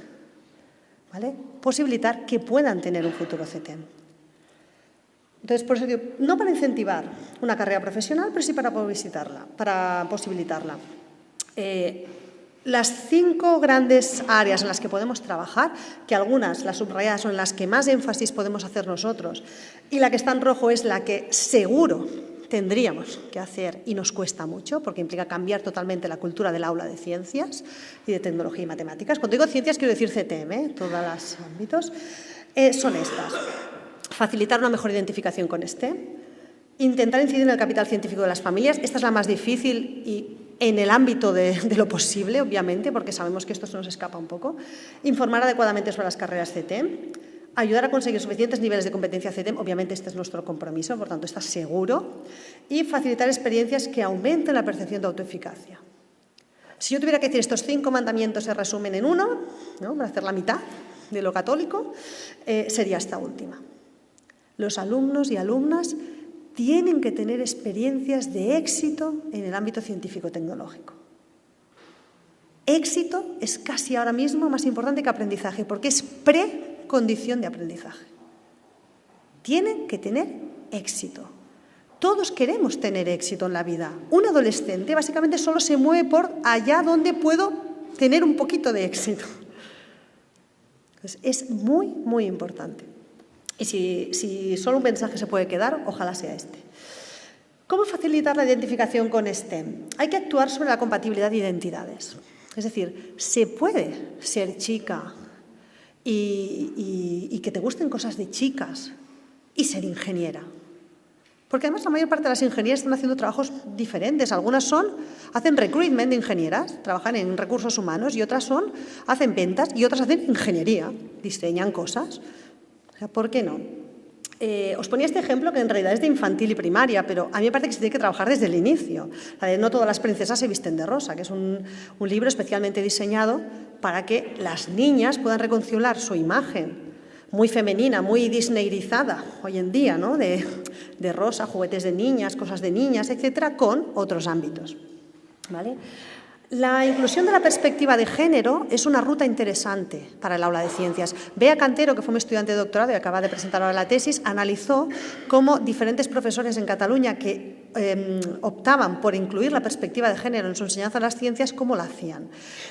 ¿vale? Posibilitar que puedan tener un futuro CTEM. Entonces, por eso digo, no para incentivar una carrera profesional, pero sí para posibilitarla. Las 5 grandes áreas en las que podemos trabajar, que algunas, las subrayadas, son las que más énfasis podemos hacer nosotros, y la que está en rojo es la que seguro tendríamos que hacer y nos cuesta mucho, porque implica cambiar totalmente la cultura del aula de ciencias y de tecnología y matemáticas. Cuando digo ciencias quiero decir CTM, todos los ámbitos, son estas. Facilitar una mejor identificación con STEM, intentar incidir en el capital científico de las familias. Esta es la más difícil y en el ámbito de lo posible, obviamente, porque sabemos que esto se nos escapa un poco. Informar adecuadamente sobre las carreras CTEM. Ayudar a conseguir suficientes niveles de competencia CTEM, obviamente este es nuestro compromiso, por tanto está seguro. Y facilitar experiencias que aumenten la percepción de autoeficacia. Si yo tuviera que decir estos 5 mandamientos se resumen en uno, ¿no?, para hacer la mitad de lo católico, sería esta última. Los alumnos y alumnas tienen que tener experiencias de éxito en el ámbito científico-tecnológico. Éxito es casi ahora mismo más importante que aprendizaje, porque es precondición de aprendizaje. Tienen que tener éxito. Todos queremos tener éxito en la vida. Un adolescente básicamente solo se mueve por allá donde puedo tener un poquito de éxito. Entonces, es muy, muy importante. Y si solo un mensaje se puede quedar, ojalá sea este. ¿Cómo facilitar la identificación con STEM? Hay que actuar sobre la compatibilidad de identidades. Es decir, se puede ser chica y que te gusten cosas de chicas y ser ingeniera. Porque además la mayor parte de las ingenieras están haciendo trabajos diferentes. Algunas hacen recruitment de ingenieras, trabajan en recursos humanos, y otras hacen ventas, y otras hacen ingeniería, diseñan cosas. ¿Por qué no? Os ponía este ejemplo que en realidad es de infantil y primaria, pero a mí me parece que se tiene que trabajar desde el inicio. La de No todas las princesas se visten de rosa, que es un libro especialmente diseñado para que las niñas puedan reconciliar su imagen muy femenina, muy disneyrizada hoy en día, ¿no?, de rosa, juguetes de niñas, cosas de niñas, etcétera, con otros ámbitos. ¿Vale? La inclusión de la perspectiva de género es una ruta interesante para el aula de ciencias. Bea Cantero, que fue mi estudiante de doctorado y acaba de presentar ahora la tesis, analizó cómo diferentes profesores en Cataluña que optaban por incluir la perspectiva de género en su enseñanza de las ciencias, cómo lo hacían.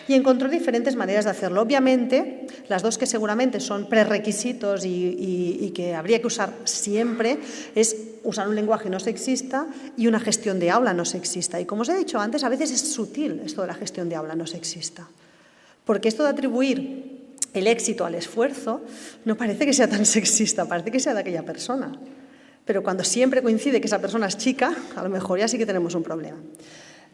Y encontró diferentes maneras de hacerlo. Obviamente, las dos que seguramente son prerequisitos y que habría que usar siempre es usar un lenguaje no sexista y una gestión de aula no sexista. Y como os he dicho antes, a veces es sutil esto de la gestión de aula no sexista. Porque esto de atribuir el éxito al esfuerzo no parece que sea tan sexista, parece que sea de aquella persona. Pero cuando siempre coincide que esa persona es chica, a lo mejor ya sí que tenemos un problema.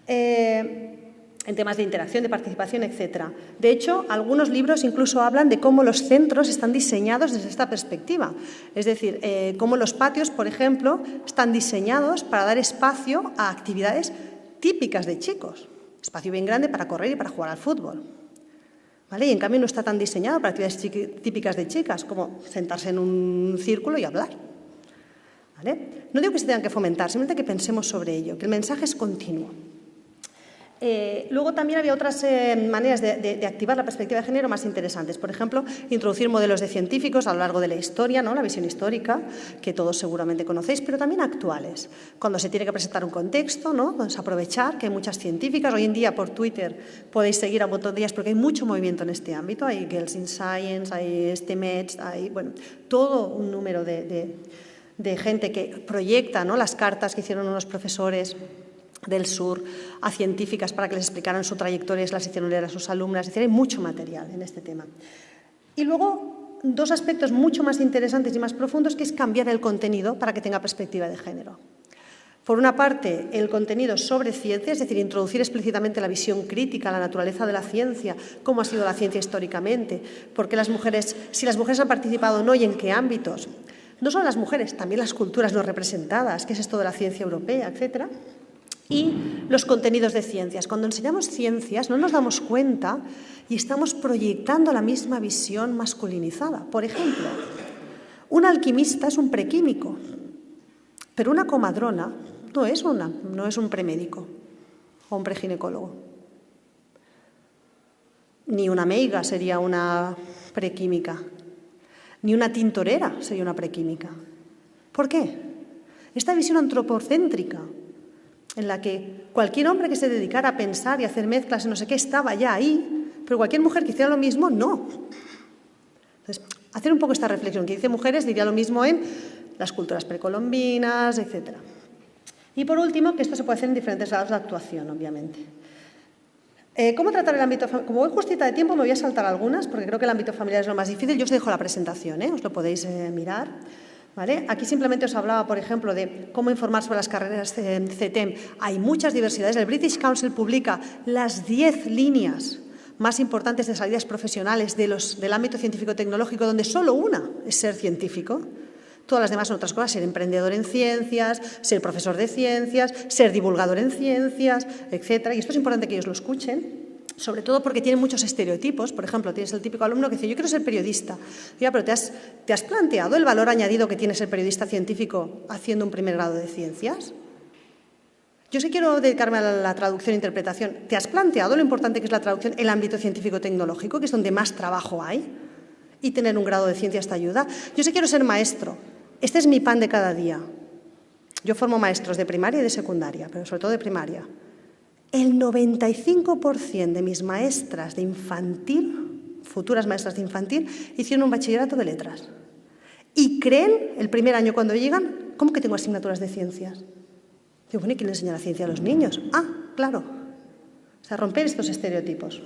En temas de interacción, de participación, etc. De hecho, algunos libros incluso hablan de cómo los centros están diseñados desde esta perspectiva. Es decir, cómo los patios, por ejemplo, están diseñados para dar espacio a actividades típicas de chicos. Espacio bien grande para correr y para jugar al fútbol. ¿Vale? Y en cambio no está tan diseñado para actividades típicas de chicas, como sentarse en un círculo y hablar. ¿Vale? No digo que se tengan que fomentar, simplemente que pensemos sobre ello, que el mensaje es continuo. Luego también había otras maneras de activar la perspectiva de género más interesantes. Por ejemplo, introducir modelos de científicos a lo largo de la historia, ¿no? La visión histórica, que todos seguramente conocéis, pero también actuales. Cuando se tiene que presentar un contexto, ¿no? Pues aprovechar que hay muchas científicas. Hoy en día por Twitter podéis seguir a montón de ellas porque hay mucho movimiento en este ámbito. Hay Girls in Science, hay STEMEDS, hay todo un número de gente que proyecta, ¿no? Las cartas que hicieron unos profesores del sur a científicas para que les explicaran su trayectoria y las hicieron leer a sus alumnas. Es decir, hay mucho material en este tema. Y luego, dos aspectos mucho más interesantes y más profundos, que es cambiar el contenido para que tenga perspectiva de género. Por una parte, el contenido sobre ciencia, es decir, introducir explícitamente la visión crítica, la naturaleza de la ciencia, cómo ha sido la ciencia históricamente, por qué las mujeres, si las mujeres han participado o no y en qué ámbitos. No solo las mujeres, también las culturas no representadas, qué es esto de la ciencia europea, etcétera. Y los contenidos de ciencias. Cuando enseñamos ciencias no nos damos cuenta y estamos proyectando la misma visión masculinizada. Por ejemplo, un alquimista es un prequímico, pero una comadrona no es un premédico o un preginecólogo. Ni una meiga sería una prequímica, ni una tintorera sería una prequímica. ¿Por qué? Esta visión antropocéntrica, en la que cualquier hombre que se dedicara a pensar y a hacer mezclas y no sé qué estaba ya ahí, pero cualquier mujer que hiciera lo mismo, no. Entonces, hacer un poco esta reflexión, que dice mujeres, diría lo mismo en las culturas precolombinas, etc. Y por último, que esto se puede hacer en diferentes grados de actuación, obviamente. ¿Cómo tratar el ámbito familiar? Como voy justita de tiempo, me voy a saltar algunas, porque creo que el ámbito familiar es lo más difícil. Yo os dejo la presentación, os lo podéis mirar. ¿Vale? Aquí simplemente os hablaba, por ejemplo, de cómo informar sobre las carreras CTEM. Hay muchas diversidades. El British Council publica las 10 líneas más importantes de salidas profesionales del ámbito científico-tecnológico, donde solo una es ser científico. Todas las demás son otras cosas, ser emprendedor en ciencias, ser profesor de ciencias, ser divulgador en ciencias, etc. Y esto es importante que ellos lo escuchen. Sobre todo porque tienen muchos estereotipos. Por ejemplo, tienes el típico alumno que dice, yo quiero ser periodista. Ya, pero ¿te has planteado el valor añadido que tiene ser periodista científico haciendo un primer grado de ciencias? Yo sí quiero dedicarme a la traducción e interpretación. ¿Te has planteado lo importante que es la traducción en el ámbito científico-tecnológico, que es donde más trabajo hay? Y tener un grado de ciencias te ayuda. Yo sí quiero ser maestro. Este es mi pan de cada día. Yo formo maestros de primaria y de secundaria, pero sobre todo de primaria. El 95% de mis maestras de infantil, futuras maestras de infantil, hicieron un bachillerato de letras. Y creen, el primer año cuando llegan, ¿cómo que tengo asignaturas de ciencias? Digo, bueno, ¿y quién le enseña la ciencia a los niños? Ah, claro. O sea, romper estos estereotipos.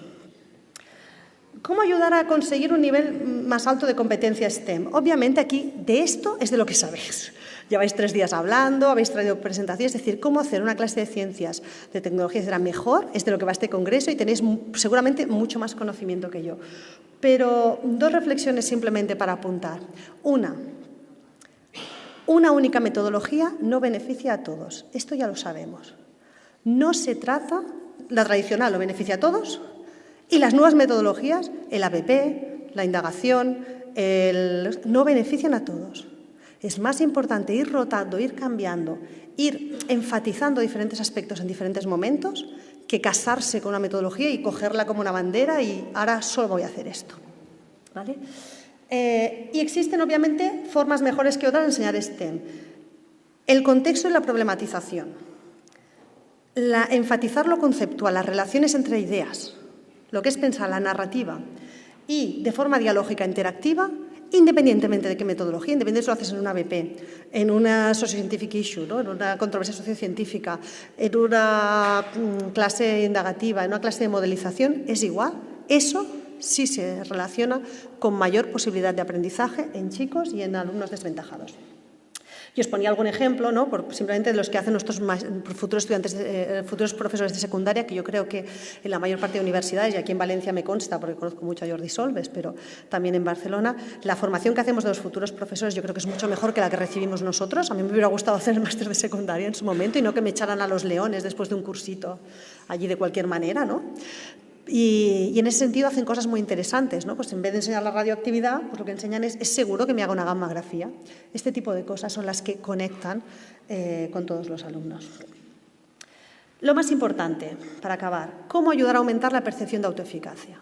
¿Cómo ayudar a conseguir un nivel más alto de competencia STEM? Obviamente aquí de esto es de lo que sabéis. Lleváis 3 días hablando, habéis traído presentaciones, es decir, cómo hacer una clase de ciencias, de tecnología, será mejor, es de lo que va este congreso y tenéis seguramente mucho más conocimiento que yo. Pero 2 reflexiones simplemente para apuntar. Una única metodología no beneficia a todos. Esto ya lo sabemos. No se trata, la tradicional lo beneficia a todos y las nuevas metodologías, el ABP, la indagación, no benefician a todos. Es más importante ir rotando, ir cambiando, ir enfatizando diferentes aspectos en diferentes momentos que casarse con una metodología y cogerla como una bandera y ahora solo voy a hacer esto. ¿Vale? Y existen, obviamente, formas mejores que otras de enseñar STEM. El contexto y la problematización. enfatizar lo conceptual, las relaciones entre ideas, lo que es pensar la narrativa y de forma dialógica interactiva, independientemente de qué metodología, independientemente si lo haces en una BP, en una Socioscientific Issue, ¿no? En una controversia sociocientífica, en una clase indagativa, en una clase de modelización, es igual. Eso sí se relaciona con mayor posibilidad de aprendizaje en chicos y en alumnos desventajados. Y os ponía algún ejemplo, ¿no? Simplemente de los que hacen nuestros futuros estudiantes, futuros profesores de secundaria, que yo creo que en la mayor parte de universidades, y aquí en Valencia me consta, porque conozco mucho a Jordi Solves, pero también en Barcelona, la formación que hacemos de los futuros profesores yo creo que es mucho mejor que la que recibimos nosotros. A mí me hubiera gustado hacer el máster de secundaria en su momento y no que me echaran a los leones después de un cursito allí de cualquier manera, ¿no? Y en ese sentido hacen cosas muy interesantes, ¿no? Pues en vez de enseñar la radioactividad, pues lo que enseñan es seguro que me haga una gammagrafía. Este tipo de cosas son las que conectan con todos los alumnos. Lo más importante, para acabar, ¿cómo ayudar a aumentar la percepción de autoeficacia?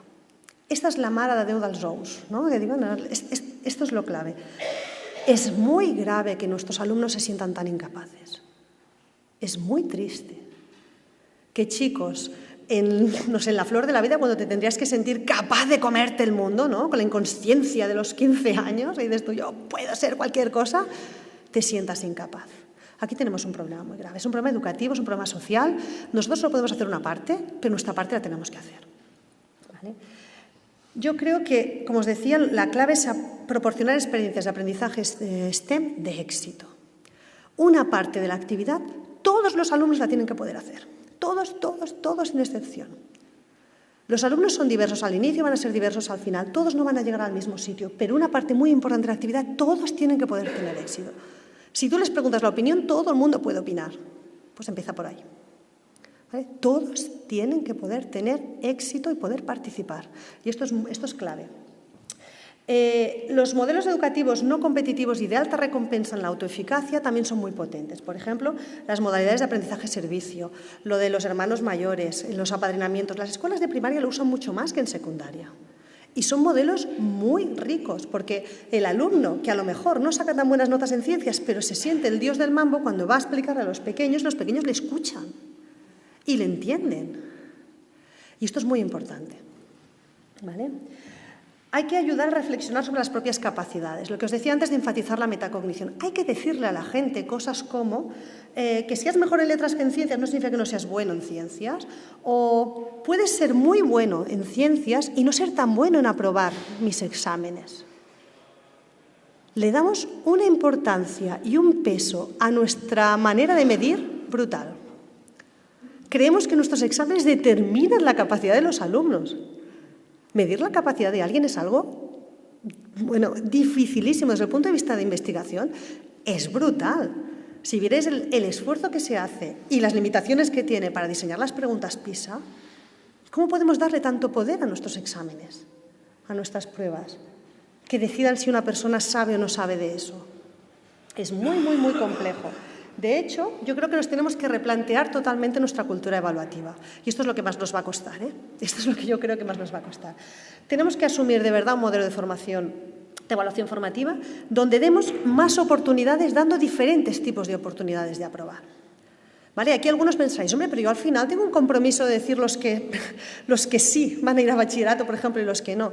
Esta es la mare de Déu dels ous, ¿no? Que digo, esto es lo clave. Es muy grave que nuestros alumnos se sientan tan incapaces. Es muy triste que chicos... no sé, en la flor de la vida, cuando te tendrías que sentir capaz de comerte el mundo, ¿no? Con la inconsciencia de los 15 años, y dices tú, yo puedo ser cualquier cosa, te sientas incapaz. Aquí tenemos un problema muy grave. Es un problema educativo, es un problema social. Nosotros solo podemos hacer una parte, pero nuestra parte la tenemos que hacer. ¿Vale? Yo creo que, como os decía, la clave es proporcionar experiencias de aprendizaje STEM de éxito. Una parte de la actividad, todos los alumnos la tienen que poder hacer. Todos sin excepción. Los alumnos son diversos al inicio, van a ser diversos al final. Todos no van a llegar al mismo sitio, pero una parte muy importante de la actividad, todos tienen que poder tener éxito. Si tú les preguntas la opinión, todo el mundo puede opinar. Pues empieza por ahí. ¿Vale? Todos tienen que poder tener éxito y poder participar. Y esto es clave. Los modelos educativos no competitivos y de alta recompensa en la autoeficacia también son muy potentes. Por ejemplo, las modalidades de aprendizaje-servicio, lo de los hermanos mayores, los apadrinamientos. Las escuelas de primaria lo usan mucho más que en secundaria. Y son modelos muy ricos, porque el alumno, que a lo mejor no saca tan buenas notas en ciencias, pero se siente el dios del mambo, cuando va a explicarle a los pequeños le escuchan y le entienden. Y esto es muy importante. ¿Vale? Hay que ayudar a reflexionar sobre las propias capacidades. Lo que os decía antes de enfatizar la metacognición. Hay que decirle a la gente cosas como que seas mejor en letras que en ciencias no significa que no seas bueno en ciencias, o puedes ser muy bueno en ciencias y no ser tan bueno en aprobar mis exámenes. Le damos una importancia y un peso a nuestra manera de medir brutal. Creemos que nuestros exámenes determinan la capacidad de los alumnos. Medir la capacidad de alguien es algo, bueno, dificilísimo desde el punto de vista de investigación. Es brutal. Si vierais el esfuerzo que se hace y las limitaciones que tiene para diseñar las preguntas PISA, ¿cómo podemos darle tanto poder a nuestros exámenes, a nuestras pruebas, que decidan si una persona sabe o no sabe de eso? Es muy, muy, muy complejo. De hecho, yo creo que nos tenemos que replantear totalmente nuestra cultura evaluativa. Y esto es lo que más nos va a costar, ¿eh? Esto es lo que yo creo que más nos va a costar. Tenemos que asumir de verdad un modelo de formación, de evaluación formativa, donde demos más oportunidades, dando diferentes tipos de oportunidades de aprobar. ¿Vale? Aquí algunos pensáis, hombre, pero yo al final tengo un compromiso de decir los que sí van a ir a bachillerato, por ejemplo, y los que no.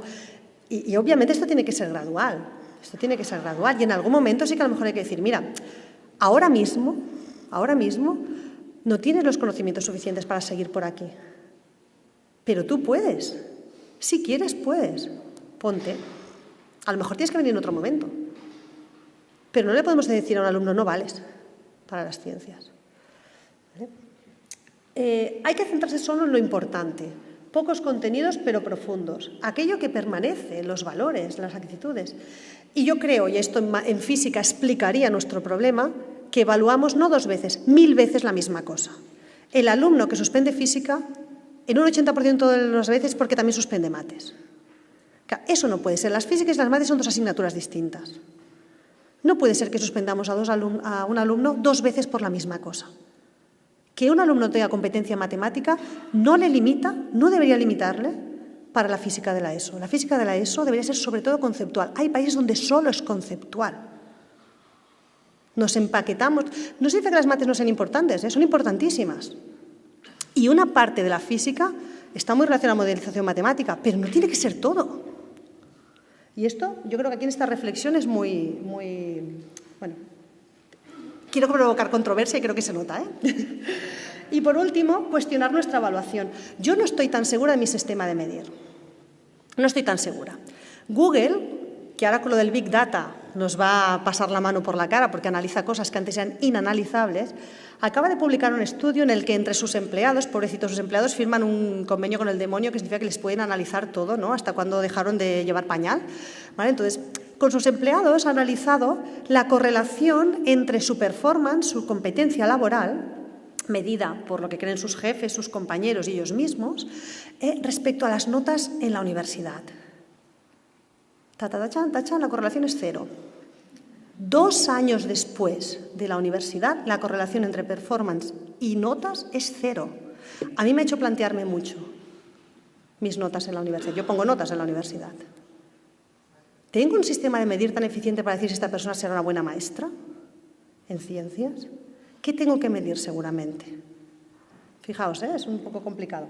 Y obviamente esto tiene que ser gradual. Esto tiene que ser gradual. Y en algún momento sí que a lo mejor hay que decir, mira, ahora mismo, no tienes los conocimientos suficientes para seguir por aquí. Pero tú puedes. Si quieres, puedes. Ponte. A lo mejor tienes que venir en otro momento. Pero no le podemos decir a un alumno, no vales para las ciencias. ¿Vale? Hay que centrarse solo en lo importante. Pocos contenidos, pero profundos. Aquello que permanece, los valores, las actitudes. Y yo creo, y esto en física explicaría nuestro problema, que evaluamos no 2 veces, 1000 veces la misma cosa. El alumno que suspende física, en un 80% de las veces, porque también suspende mates. Eso no puede ser. Las físicas y las mates son 2 asignaturas distintas. No puede ser que suspendamos a un alumno 2 veces por la misma cosa. Que un alumno tenga competencia matemática no le limita, no debería limitarle para la física de la ESO. La física de la ESO debería ser sobre todo conceptual. Hay países donde solo es conceptual. Nos empaquetamos. No significa que las mates no sean importantes, son importantísimas. Y una parte de la física está muy relacionada a la modelización matemática, pero no tiene que ser todo. Y esto, yo creo que aquí en esta reflexión es muy bueno, quiero provocar controversia y creo que se nota, ¿eh? Y por último, cuestionar nuestra evaluación. Yo no estoy tan segura de mi sistema de medir. No estoy tan segura. Google, que ahora con lo del Big Data nos va a pasar la mano por la cara porque analiza cosas que antes eran inanalizables, acaba de publicar un estudio en el que entre sus empleados, pobrecitos sus empleados, firman un convenio con el demonio que significa que les pueden analizar todo, ¿no? Hasta cuando dejaron de llevar pañal, ¿vale? Entonces, con sus empleados ha analizado la correlación entre su performance, su competencia laboral, medida por lo que creen sus jefes, sus compañeros y ellos mismos, respecto a las notas en la universidad. Tachan, la correlación es 0. 2 años después de la universidad, la correlación entre performance y notas es 0. A mí me ha hecho plantearme mucho mis notas en la universidad. Yo pongo notas en la universidad. ¿Tengo un sistema de medir tan eficiente para decir si esta persona será una buena maestra en ciencias? ¿Qué tengo que medir seguramente? Fijaos, es un poco complicado.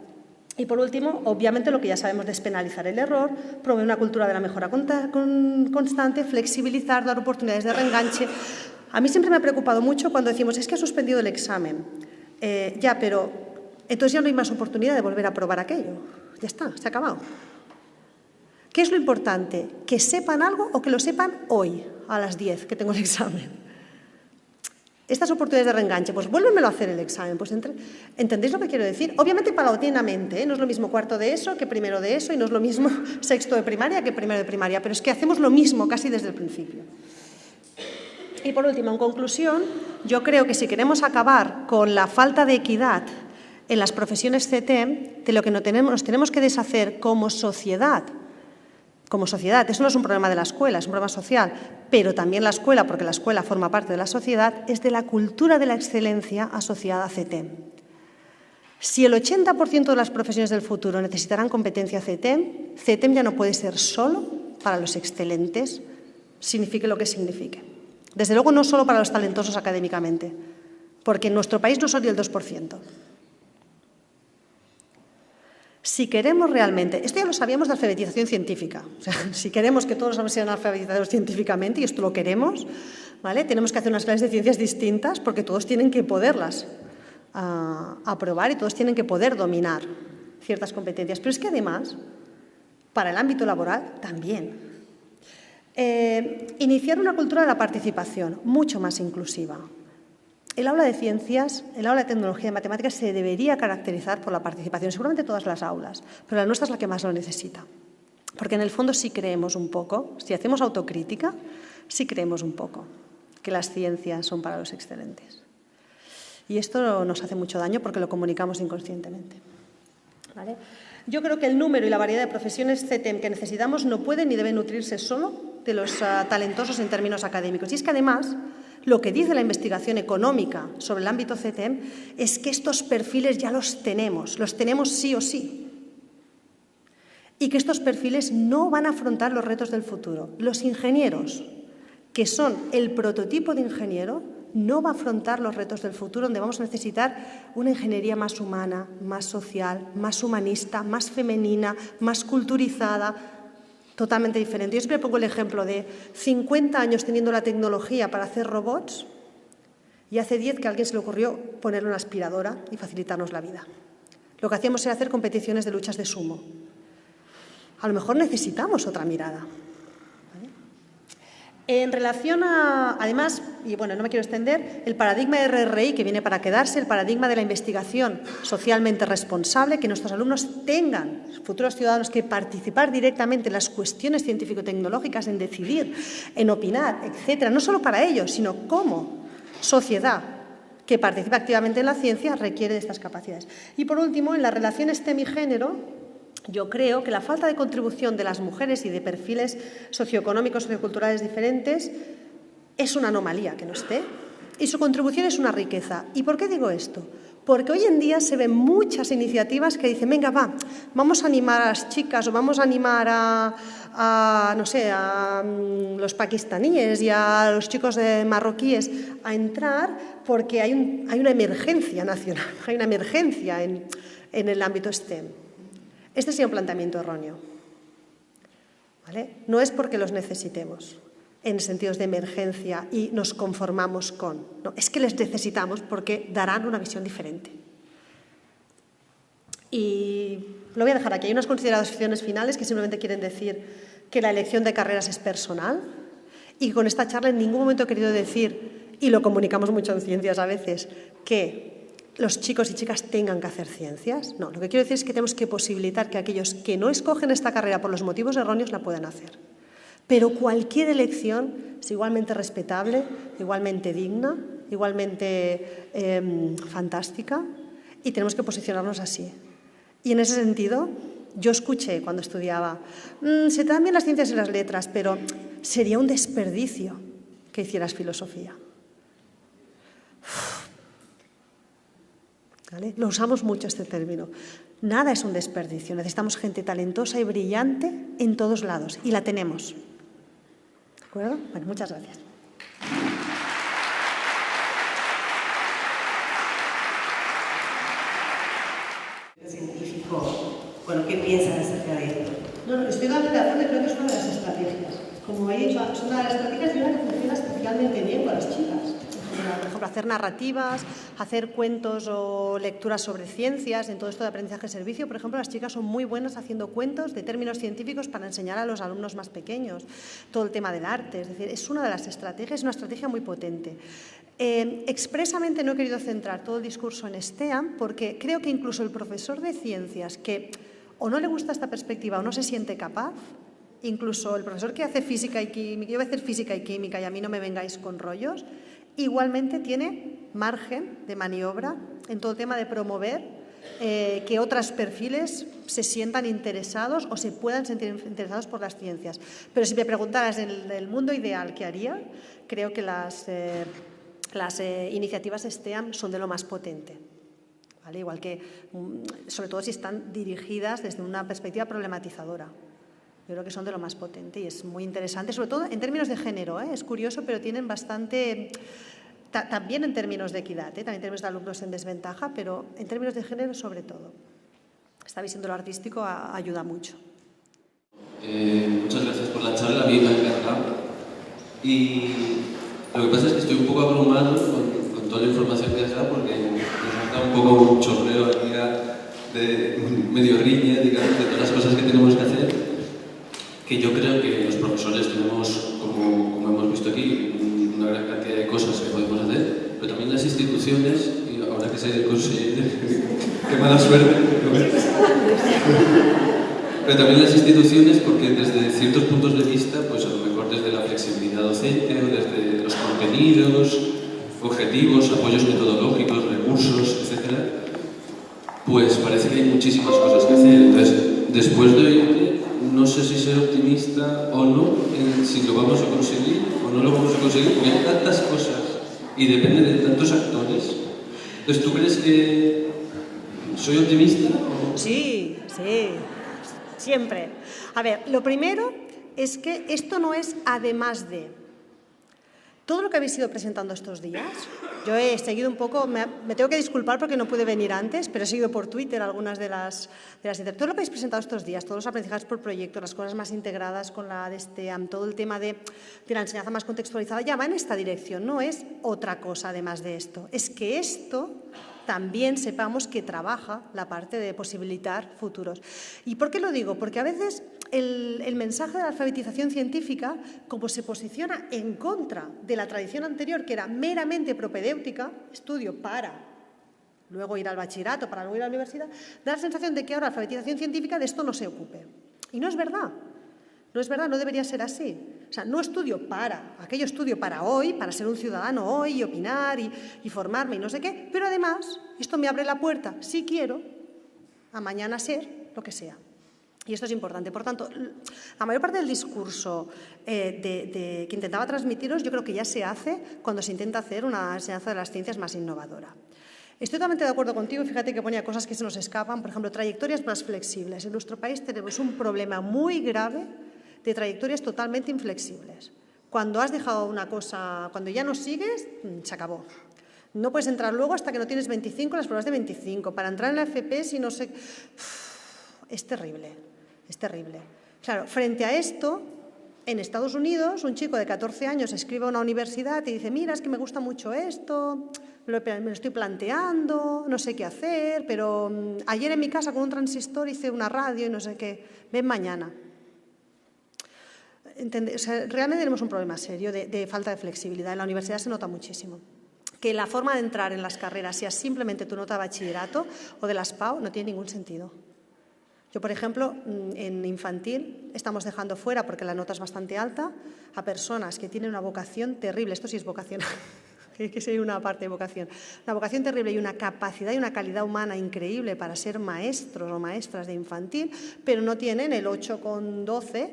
Y por último, obviamente lo que ya sabemos, despenalizar el error, promover una cultura de la mejora constante, flexibilizar, dar oportunidades de reenganche. A mí siempre me ha preocupado mucho cuando decimos, es que ha suspendido el examen. Ya, pero entonces ya no hay más oportunidad de volver a probar aquello. Ya está, se ha acabado. ¿Qué es lo importante? ¿Que sepan algo o que lo sepan hoy, a las 10, que tengo el examen? Estas oportunidades de reenganche, pues vuélvemelo a hacer el examen. Pues ¿entendéis lo que quiero decir? Obviamente paulatinamente, ¿eh? No es lo mismo cuarto de eso que primero de eso y no es lo mismo sexto de primaria que primero de primaria, pero es que hacemos lo mismo casi desde el principio. Y por último, en conclusión, yo creo que si queremos acabar con la falta de equidad en las profesiones CTEM, de lo que nos tenemos que deshacer como sociedad. Como sociedad, eso no es un problema de la escuela, es un problema social, pero también la escuela, porque la escuela forma parte de la sociedad, es de la cultura de la excelencia asociada a CTEM. Si el 80% de las profesiones del futuro necesitarán competencia CTEM, CTEM ya no puede ser solo para los excelentes, signifique lo que signifique. Desde luego no solo para los talentosos académicamente, porque en nuestro país no son ni el 2%. Si queremos realmente, esto ya lo sabíamos de alfabetización científica, o sea, si queremos que todos los hombres sean alfabetizados científicamente, y esto lo queremos, ¿vale? Tenemos que hacer unas clases de ciencias distintas porque todos tienen que poderlas aprobar y todos tienen que poder dominar ciertas competencias. Pero es que además, para el ámbito laboral también. Iniciar una cultura de la participación mucho más inclusiva. El aula de ciencias, el aula de tecnología y matemáticas se debería caracterizar por la participación, seguramente todas las aulas, pero la nuestra es la que más lo necesita. Porque en el fondo sí creemos un poco, si hacemos autocrítica, sí creemos un poco que las ciencias son para los excelentes. Y esto nos hace mucho daño porque lo comunicamos inconscientemente. ¿Vale? Yo creo que el número y la variedad de profesiones CTEM que necesitamos no pueden ni deben nutrirse solo de los talentosos en términos académicos. Y es que además, lo que dice la investigación económica sobre el ámbito CTEM es que estos perfiles ya los tenemos sí o sí. Y que estos perfiles no van a afrontar los retos del futuro. Los ingenieros, que son el prototipo de ingeniero, no va a afrontar los retos del futuro, donde vamos a necesitar una ingeniería más humana, más social, más humanista, más femenina, más culturizada, totalmente diferente. Yo siempre pongo el ejemplo de 50 años teniendo la tecnología para hacer robots y hace 10 que a alguien se le ocurrió ponerle una aspiradora y facilitarnos la vida. Lo que hacíamos era hacer competiciones de luchas de sumo. A lo mejor necesitamos otra mirada. En relación a, además, y bueno, no me quiero extender, el paradigma de RRI que viene para quedarse, el paradigma de la investigación socialmente responsable, que nuestros alumnos tengan, futuros ciudadanos, que participar directamente en las cuestiones científico-tecnológicas, en decidir, en opinar, etcétera, no solo para ellos, sino como sociedad que participa activamente en la ciencia, requiere de estas capacidades. Y por último, en las relaciones STEM y género, yo creo que la falta de contribución de las mujeres y de perfiles socioeconómicos, socioculturales diferentes es una anomalía que no esté y su contribución es una riqueza. ¿Y por qué digo esto? Porque hoy en día se ven muchas iniciativas que dicen, venga, vamos a animar a las chicas o vamos a animar a los pakistaníes y a los chicos marroquíes a entrar porque hay una emergencia nacional, hay una emergencia en el ámbito STEM. Este sería un planteamiento erróneo, ¿vale? No es porque los necesitemos en sentidos de emergencia y nos conformamos con. No, es que les necesitamos porque darán una visión diferente. Y lo voy a dejar aquí. Hay unas consideraciones finales que simplemente quieren decir que la elección de carreras es personal y con esta charla en ningún momento he querido decir, y lo comunicamos mucho en ciencias a veces, que los chicos y chicas tengan que hacer ciencias. No, lo que quiero decir es que tenemos que posibilitar que aquellos que no escogen esta carrera por los motivos erróneos la puedan hacer. Pero cualquier elección es igualmente respetable, igualmente digna, igualmente fantástica, y tenemos que posicionarnos así. Y en ese sentido, yo escuché cuando estudiaba, se te dan bien las ciencias y las letras, pero sería un desperdicio que hicieras filosofía. ¿Vale? Lo usamos mucho este término. Nada es un desperdicio. Necesitamos gente talentosa y brillante en todos lados. Y la tenemos. ¿De acuerdo? Bueno, muchas gracias. Científico, bueno, ¿qué piensas acerca de esto? No, estoy totalmente de acuerdo y creo que es una de las estrategias. Como he dicho, es una de las estrategias y una que funciona especialmente bien con las chicas. Por ejemplo, hacer narrativas, hacer cuentos o lecturas sobre ciencias, en todo esto de aprendizaje-servicio. Por ejemplo, las chicas son muy buenas haciendo cuentos de términos científicos para enseñar a los alumnos más pequeños. Todo el tema del arte, es decir, es una de las estrategias, es una estrategia muy potente. Expresamente no he querido centrar todo el discurso en STEAM porque creo que incluso el profesor de ciencias que o no le gusta esta perspectiva o no se siente capaz, incluso el profesor que hace física y química, yo voy a hacer física y química y a mí no me vengáis con rollos, igualmente tiene margen de maniobra en todo el tema de promover que otros perfiles se sientan interesados o se puedan sentir interesados por las ciencias. Pero si me preguntaras en el mundo ideal qué haría, creo que las iniciativas STEAM son de lo más potente. ¿Vale? Igual que, sobre todo si están dirigidas desde una perspectiva problematizadora. Yo creo que son de lo más potente y es muy interesante, sobre todo en términos de género, es curioso, pero tienen bastante, también en términos de equidad, también en términos de alumnos en desventaja, pero en términos de género sobre todo. Esta visión de lo artístico ayuda mucho. Muchas gracias por la charla, a mí me ha encantado. Y lo que pasa es que estoy un poco abrumado con toda la información que has dado porque nos ha dado un poco un chorreo aquí de medio riña, digamos, de todas las cosas que tenemos que hacer. Que yo creo que los profesores tenemos, como hemos visto aquí, una gran cantidad de cosas que podemos hacer, pero también las instituciones, y ahora que se consigue, qué mala suerte, pero también las instituciones, porque desde ciertos puntos de vista, pues a lo mejor desde la flexibilidad docente o desde los contenidos, objetivos, apoyos metodológicos, recursos, etc., pues parece que hay muchísimas cosas que hacer. Entonces, después de oírte, no sé si ser optimista o no, si lo vamos a conseguir o no lo vamos a conseguir, porque hay tantas cosas y depende de tantos actores. Entonces, ¿tú crees que soy optimista? ¿O? Sí, siempre. A ver, lo primero es que esto no es además de. Todo lo que habéis ido presentando estos días, yo he seguido un poco, me tengo que disculpar porque no pude venir antes, pero he seguido por Twitter algunas de las todo lo que habéis presentado estos días, todos los aprendizajes por proyecto, las cosas más integradas con la de STEAM, todo el tema de la enseñanza más contextualizada, ya va en esta dirección, no es otra cosa además de esto, es que esto también sepamos que trabaja la parte de posibilitar futuros. ¿Y por qué lo digo? Porque a veces el mensaje de la alfabetización científica, como se posiciona en contra de la tradición anterior, que era meramente propedéutica, estudio para luego ir al bachillerato, para luego ir a la universidad, da la sensación de que ahora la alfabetización científica de esto no se ocupe. Y no es verdad. No es verdad, no debería ser así. O sea, no estudio para, aquello estudio para hoy, para ser un ciudadano hoy y opinar y formarme y no sé qué, pero además esto me abre la puerta, si quiero, a mañana ser lo que sea. Y esto es importante. Por tanto, la mayor parte del discurso que intentaba transmitiros yo creo que ya se hace cuando se intenta hacer una enseñanza de las ciencias más innovadora. Estoy totalmente de acuerdo contigo, fíjate que ponía cosas que se nos escapan, por ejemplo, trayectorias más flexibles. En nuestro país tenemos un problema muy grave de trayectorias totalmente inflexibles. Cuando has dejado una cosa, cuando ya no sigues, se acabó. No puedes entrar luego hasta que no tienes 25, las pruebas de 25. Para entrar en la FP, si no sé... Es terrible, es terrible. Claro, frente a esto, en Estados Unidos, un chico de 14 años escribe a una universidad y dice, mira, es que me gusta mucho esto, me lo estoy planteando, no sé qué hacer, pero ayer en mi casa con un transistor hice una radio y no sé qué, ven mañana. O sea, realmente tenemos un problema serio de falta de flexibilidad. En la universidad se nota muchísimo. Que la forma de entrar en las carreras sea simplemente tu nota de bachillerato o de las PAU no tiene ningún sentido. Yo, por ejemplo, en infantil estamos dejando fuera, porque la nota es bastante alta, a personas que tienen una vocación terrible. Esto sí es vocación, que sería una parte de vocación. Una vocación terrible y una capacidad y una calidad humana increíble para ser maestros o maestras de infantil, pero no tienen el 8,12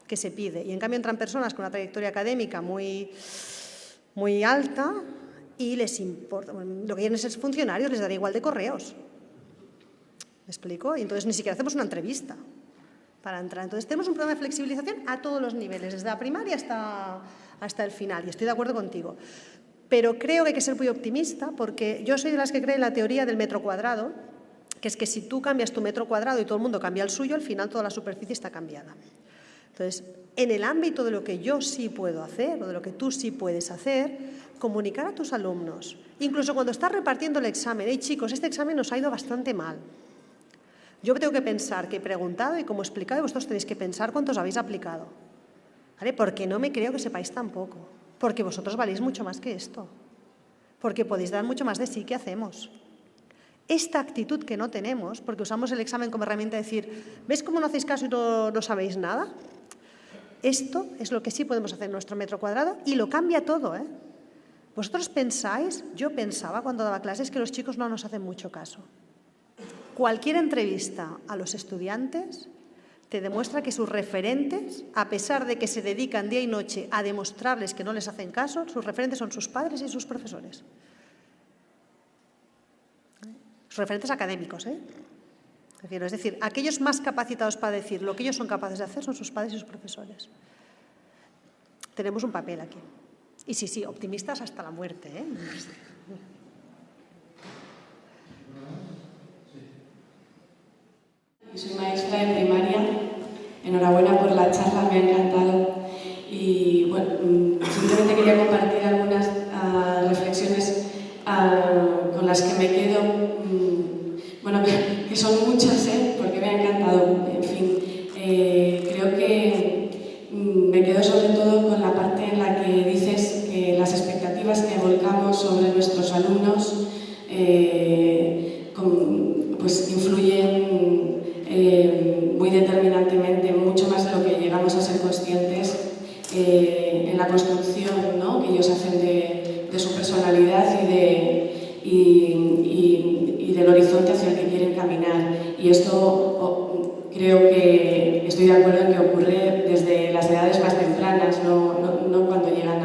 que se pide. Y en cambio entran personas con una trayectoria académica muy alta y les importa, lo que quieren es ser funcionarios, les daría igual de correos. ¿Me explico? Y entonces ni siquiera hacemos una entrevista para entrar. Entonces tenemos un problema de flexibilización a todos los niveles, desde la primaria hasta el final, y estoy de acuerdo contigo. Pero creo que hay que ser muy optimista, porque yo soy de las que cree en la teoría del metro cuadrado, que es que si tú cambias tu metro cuadrado y todo el mundo cambia el suyo, al final toda la superficie está cambiada. Entonces, en el ámbito de lo que yo sí puedo hacer, o de lo que tú sí puedes hacer, comunicar a tus alumnos. Incluso cuando estás repartiendo el examen, hey chicos, este examen nos ha ido bastante mal. Yo tengo que pensar que he preguntado y como he explicado, y vosotros tenéis que pensar cuántos habéis aplicado. ¿Vale? Porque no me creo que sepáis tan poco. Porque vosotros valéis mucho más que esto. Porque podéis dar mucho más de sí que hacemos. Esta actitud que no tenemos, porque usamos el examen como herramienta de decir, ¿ves cómo no hacéis caso y no sabéis nada? Esto es lo que sí podemos hacer en nuestro metro cuadrado y lo cambia todo, ¿eh? Vosotros pensáis, yo pensaba cuando daba clases que los chicos no nos hacen mucho caso. Cualquier entrevista a los estudiantes te demuestra que sus referentes, a pesar de que se dedican día y noche a demostrarles que no les hacen caso, sus referentes son sus padres y sus profesores. Sus referentes académicos, ¿eh? Es decir, aquellos más capacitados para decir lo que ellos son capaces de hacer son sus padres y sus profesores. Tenemos un papel aquí. Y sí, optimistas hasta la muerte, ¿eh? Yo soy maestra de primaria. Enhorabuena por la charla, me ha encantado. Y bueno, simplemente quería compartir algunas reflexiones con las que me quedo. Bueno, que son muchas, porque me ha encantado. En fin, creo que me quedo sobre todo con la parte en la que dices que las expectativas que volcamos sobre nuestros alumnos pues influyen muy determinantemente, mucho más de lo que llegamos a ser conscientes en la construcción, ¿no?, que ellos hacen de su personalidad y del horizonte hacia el que quieren caminar. Y esto creo que estoy de acuerdo en que ocurre desde las edades más tempranas, no cuando llegan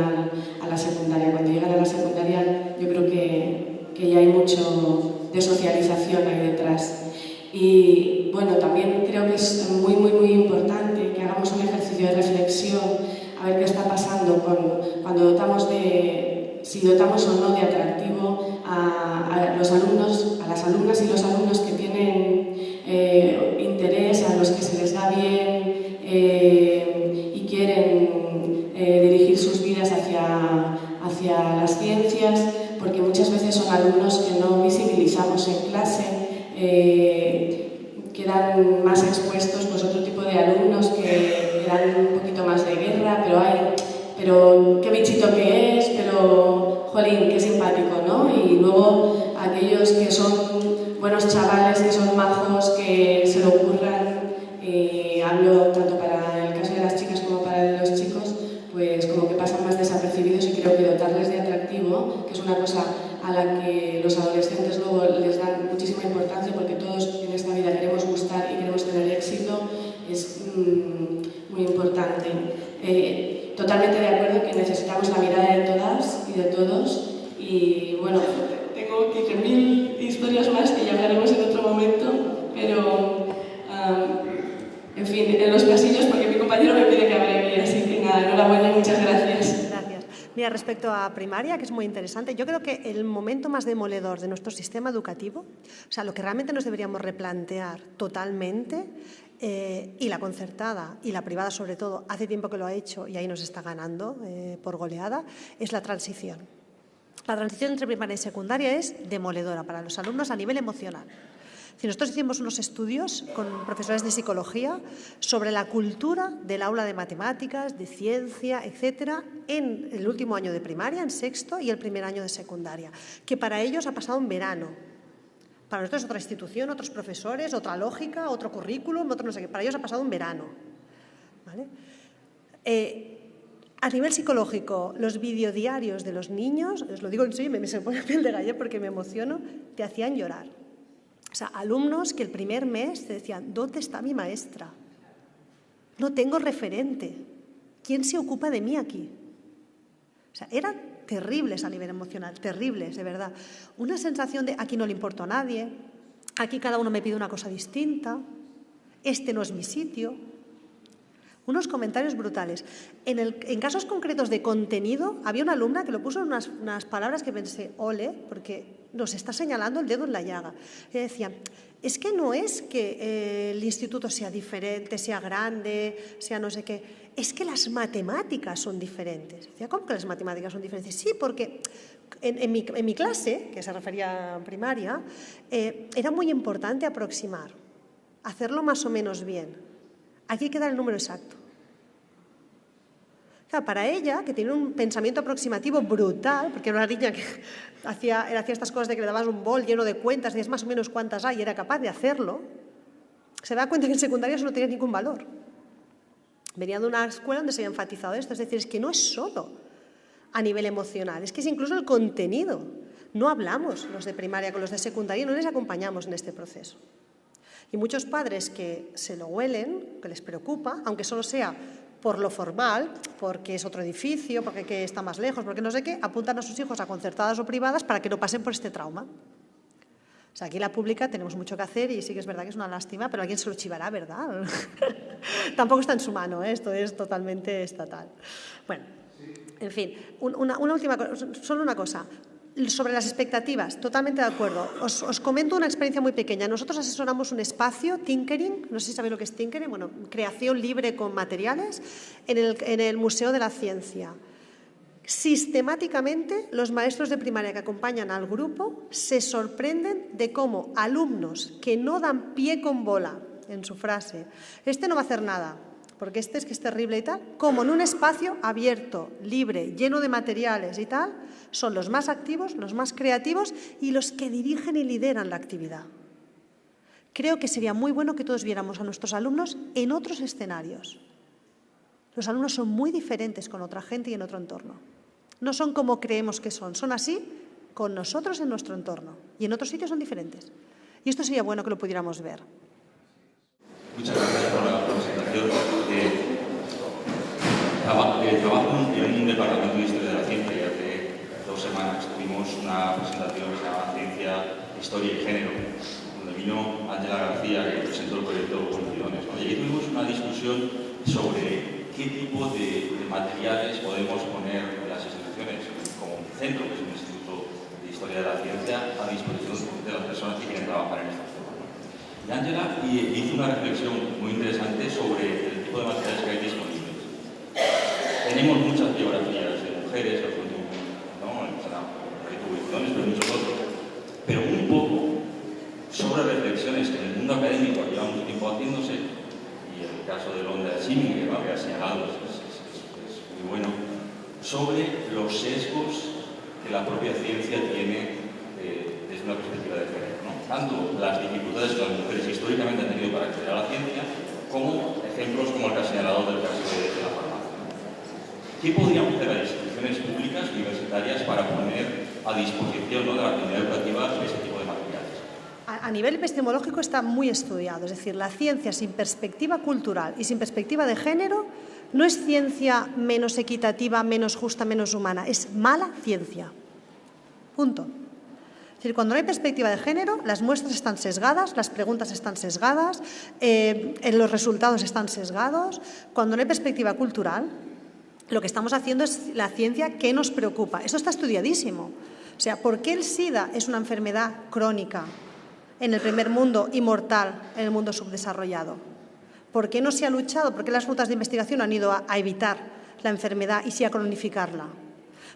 a la secundaria. Cuando llegan a la secundaria yo creo que ya hay mucho de socialización ahí detrás. Y bueno, también creo que es muy, muy, muy importante que hagamos un ejercicio de reflexión a ver qué está pasando cuando si dotamos o no de atractivo a los alumnos, a las alumnas y los alumnos que tienen interés, a los que se les da bien y quieren dirigir sus vidas hacia las ciencias, porque muchas veces son alumnos que no visibilizamos en clase, quedan más expuestos pues otro tipo de alumnos que dan un poquito más de guerra, pero qué bichito que es, pero jolín, qué simpático, ¿no? Y luego aquellos que son buenos chavales, que son majos, que se lo ocurran, hablo tanto para el caso de las chicas como para el de los chicos, pues como que pasan más desapercibidos, y creo que dotarles de atractivo, que es una cosa a la que los adolescentes luego les dan muchísima importancia, porque todos en esta vida queremos gustar y queremos tener éxito, es muy importante. Totalmente de acuerdo en que necesitamos la mirada de todas y de todos, y bueno, tengo 15.000 historias más que ya hablaremos en otro momento, pero en fin, en los pasillos, porque mi compañero me pide que abrevíe, así que nada, enhorabuena y muchas gracias. Gracias. Mira, respecto a primaria, que es muy interesante, yo creo que el momento más demoledor de nuestro sistema educativo, o sea, lo que realmente nos deberíamos replantear totalmente, y la concertada y la privada sobre todo, hace tiempo que lo ha hecho y ahí nos está ganando por goleada, es la transición. La transición entre primaria y secundaria es demoledora para los alumnos a nivel emocional. Si nosotros hicimos unos estudios con profesores de psicología sobre la cultura del aula de matemáticas, de ciencia, etcétera, en el último año de primaria, en sexto, y el primer año de secundaria, que para ellos ha pasado un verano. Para nosotros es otra institución, otros profesores, otra lógica, otro currículum, otro no sé qué. Para ellos ha pasado un verano. ¿Vale? A nivel psicológico, los videodiarios de los niños, os lo digo en serio, me se pone piel de gallina porque me emociono, te hacían llorar. O sea, alumnos que el primer mes te decían, ¿dónde está mi maestra? No tengo referente. ¿Quién se ocupa de mí aquí? O sea, eran terribles a nivel emocional, terribles, de verdad. Una sensación de, aquí no le importo a nadie, aquí cada uno me pide una cosa distinta, este no es mi sitio. Unos comentarios brutales. En casos concretos de contenido, había una alumna que lo puso en unas palabras que pensé, ole, porque nos está señalando el dedo en la llaga. Y decía, es que no es que el instituto sea diferente, sea grande, sea no sé qué, es que las matemáticas son diferentes. Decía, ¿cómo que las matemáticas son diferentes? Sí, porque en mi clase, que se refería a primaria, era muy importante aproximar, hacerlo más o menos bien. Aquí hay que dar el número exacto. O sea, para ella, que tiene un pensamiento aproximativo brutal, porque era una niña que hacía estas cosas de que le dabas un bol lleno de cuentas, decías más o menos cuántas hay, y era capaz de hacerlo, se da cuenta que en secundaria eso no tenía ningún valor. Venía de una escuela donde se había enfatizado esto, es decir, es que no es solo a nivel emocional, es que es incluso el contenido. No hablamos los de primaria con los de secundaria, no les acompañamos en este proceso. Y muchos padres que se lo huelen, que les preocupa, aunque solo sea por lo formal, porque es otro edificio, porque está más lejos, porque no sé qué, apuntan a sus hijos a concertadas o privadas para que no pasen por este trauma. O sea, aquí en la pública tenemos mucho que hacer y sí que es verdad que es una lástima, pero alguien se lo chivará, ¿verdad? Tampoco está en su mano, ¿eh? Esto es totalmente estatal. Bueno, en fin, una última cosa, solo una cosa. Sobre las expectativas, totalmente de acuerdo. Os comento una experiencia muy pequeña. Nosotros asesoramos un espacio, Tinkering, no sé si sabéis lo que es Tinkering, bueno, creación libre con materiales, en el Museo de la Ciencia. Sistemáticamente, los maestros de primaria que acompañan al grupo se sorprenden de cómo alumnos que no dan pie con bola en su frase, este no va a hacer nada, porque este es que es terrible y tal, como en un espacio abierto, libre, lleno de materiales y tal, son los más activos, los más creativos y los que dirigen y lideran la actividad. Creo que sería muy bueno que todos viéramos a nuestros alumnos en otros escenarios. Los alumnos son muy diferentes con otra gente y en otro entorno. No son como creemos que son así con nosotros en nuestro entorno y en otros sitios son diferentes. Y esto sería bueno que lo pudiéramos ver. Muchas gracias por la presentación. Trabajo en un departamento de Historia de la Ciencia y hace 2 semanas tuvimos una presentación que se llama Ciencia, Historia y Género, donde vino Ángela García, que presentó el proyecto Evoluciones, ¿no? Y aquí tuvimos una discusión sobre qué tipo de materiales podemos poner en las instituciones, como un centro, que es un instituto de Historia de la Ciencia, a disposición de las personas que quieren trabajar en esta zona. Y Ángela hizo una reflexión muy interesante sobre el tipo de materiales que hay disponibles. Tenemos muchas biografías de mujeres, ¿no? Publicaciones, pero muchos otros. Pero un poco sobre reflexiones que en el mundo académico lleva mucho tiempo haciéndose, y el caso de Londa Chiming, que ha señalado, es muy bueno, sobre los sesgos que la propia ciencia tiene desde una perspectiva de género, ¿no? Tanto las dificultades que las mujeres históricamente han tenido para acceder a la ciencia, como ejemplos como el que ha señalado del caso de la farmacia. ¿Qué podríamos hacer las instituciones públicas universitarias para poner a disposición, ¿no?, de la comunidad educativa ese tipo de materiales? A nivel epistemológico está muy estudiado, es decir, la ciencia sin perspectiva cultural y sin perspectiva de género no es ciencia menos equitativa, menos justa, menos humana, es mala ciencia. Punto. Es decir, cuando no hay perspectiva de género, las muestras están sesgadas, las preguntas están sesgadas, los resultados están sesgados. Cuando no hay perspectiva cultural, Lo que estamos haciendo es la ciencia que nos preocupa. Esto está estudiadísimo. O sea, ¿por qué el SIDA es una enfermedad crónica en el primer mundo y mortal en el mundo subdesarrollado? ¿Por qué no se ha luchado? ¿Por qué las rutas de investigación han ido a evitar la enfermedad y sí a cronificarla?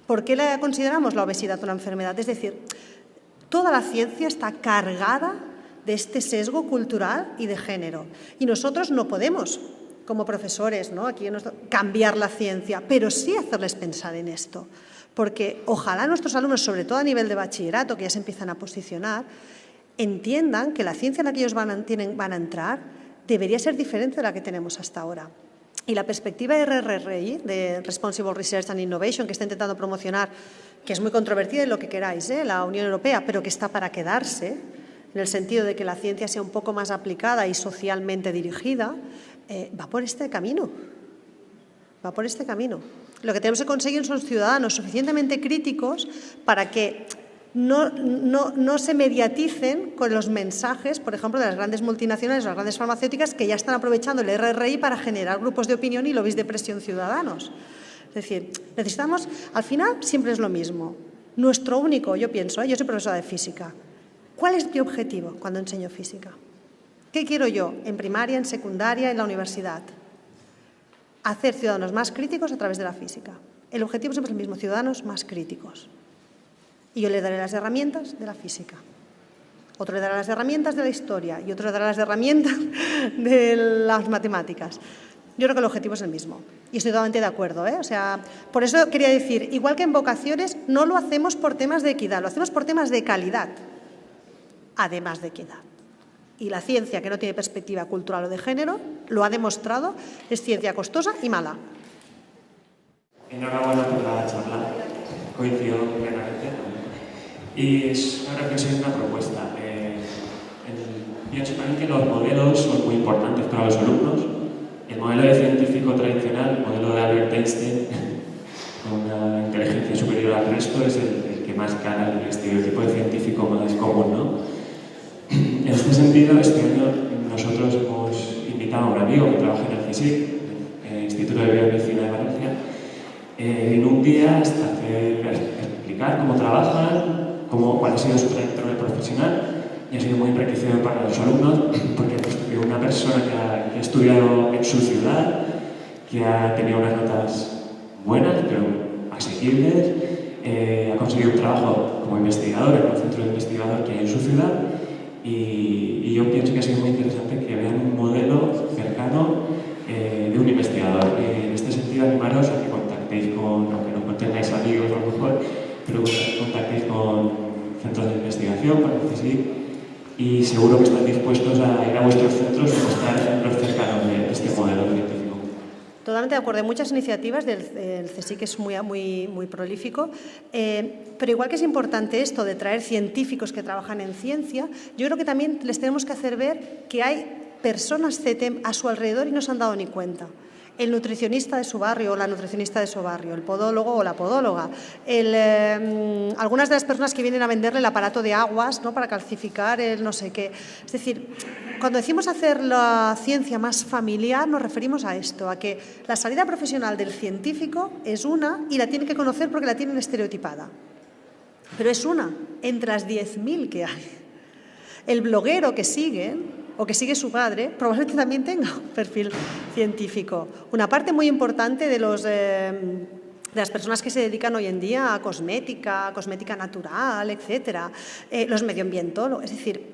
¿Por qué la consideramos la obesidad una enfermedad? Es decir, toda la ciencia está cargada de este sesgo cultural y de género. Y nosotros no podemos, como profesores, ¿no?, aquí cambiar la ciencia, pero sí hacerles pensar en esto. Porque ojalá nuestros alumnos, sobre todo a nivel de bachillerato, que ya se empiezan a posicionar, entiendan que la ciencia en la que ellos van a entrar debería ser diferente de la que tenemos hasta ahora. Y la perspectiva de RRI, de Responsible Research and Innovation, que está intentando promocionar, que es muy controvertida en lo que queráis, la Unión Europea, pero que está para quedarse, en el sentido de que la ciencia sea un poco más aplicada y socialmente dirigida, va por este camino. Va por este camino. Lo que tenemos que conseguir son ciudadanos suficientemente críticos para que no se mediaticen con los mensajes, por ejemplo, de las grandes multinacionales o las grandes farmacéuticas que ya están aprovechando el RRI para generar grupos de opinión y lobbies de presión ciudadanos. Es decir, necesitamos, al final siempre es lo mismo. Nuestro único, yo pienso, yo soy profesora de física, ¿cuál es mi objetivo cuando enseño física? ¿Qué quiero yo en primaria, en secundaria, en la universidad? Hacer ciudadanos más críticos a través de la física. El objetivo siempre es el mismo, ciudadanos más críticos. Y yo le daré las herramientas de la física. Otro le dará las herramientas de la historia y otro le dará las herramientas de las matemáticas. Yo creo que el objetivo es el mismo. Y estoy totalmente de acuerdo, O sea, por eso quería decir, igual que en vocaciones, no lo hacemos por temas de equidad, lo hacemos por temas de calidad, además de equidad. Y la ciencia que no tiene perspectiva cultural o de género, lo ha demostrado, es ciencia costosa y mala. Enhorabuena por la charla, coincido plenamente. Y es una reflexión y una propuesta. Pienso también que los modelos son muy importantes para los alumnos. El modelo de científico tradicional, el modelo de Albert Einstein, con una inteligencia superior al resto, es el que más cara el estereotipo de científico más común, ¿no? En este sentido, este año nosotros hemos invitado a un amigo que trabaja en el CSIC, en el Instituto de Biomedicina de Valencia, en un día hasta explicar cómo trabajan, cuál ha sido su trayectoria profesional, y ha sido muy enriquecedor para los alumnos, porque hemos tenido una persona que ha estudiado en su ciudad, que ha tenido unas notas buenas, pero asequibles, ha conseguido un trabajo como investigador en un centro de investigador que hay en su ciudad, y yo pienso que ha sido muy interesante que vean un modelo cercano de un investigador. En este sentido, animaros a que contactéis aunque no tengáis amigos a lo mejor, pero contactéis con centros de investigación, para el CSIC, y seguro que están dispuestos a ir a vuestros centros y mostrar ejemplos cercanos de este modelo científico. Totalmente de acuerdo. Hay muchas iniciativas del CSIC, que es muy prolífico, pero igual que es importante esto de traer científicos que trabajan en ciencia, yo creo que también les tenemos que hacer ver que hay personas CTEM a su alrededor y no se han dado ni cuenta. El nutricionista de su barrio o la nutricionista de su barrio, el podólogo o la podóloga, algunas de las personas que vienen a venderle el aparato de aguas, ¿no?, para calcificar el no sé qué. Es decir, cuando decimos hacer la ciencia más familiar, nos referimos a esto, a que la salida profesional del científico es una y la tiene que conocer porque la tienen estereotipada. Pero es una, entre las 10.000 que hay. El bloguero que siguen o que sigue su padre, probablemente también tenga un perfil científico. Una parte muy importante de las personas que se dedican hoy en día a cosmética natural, etcétera, los medioambientólogos, es decir,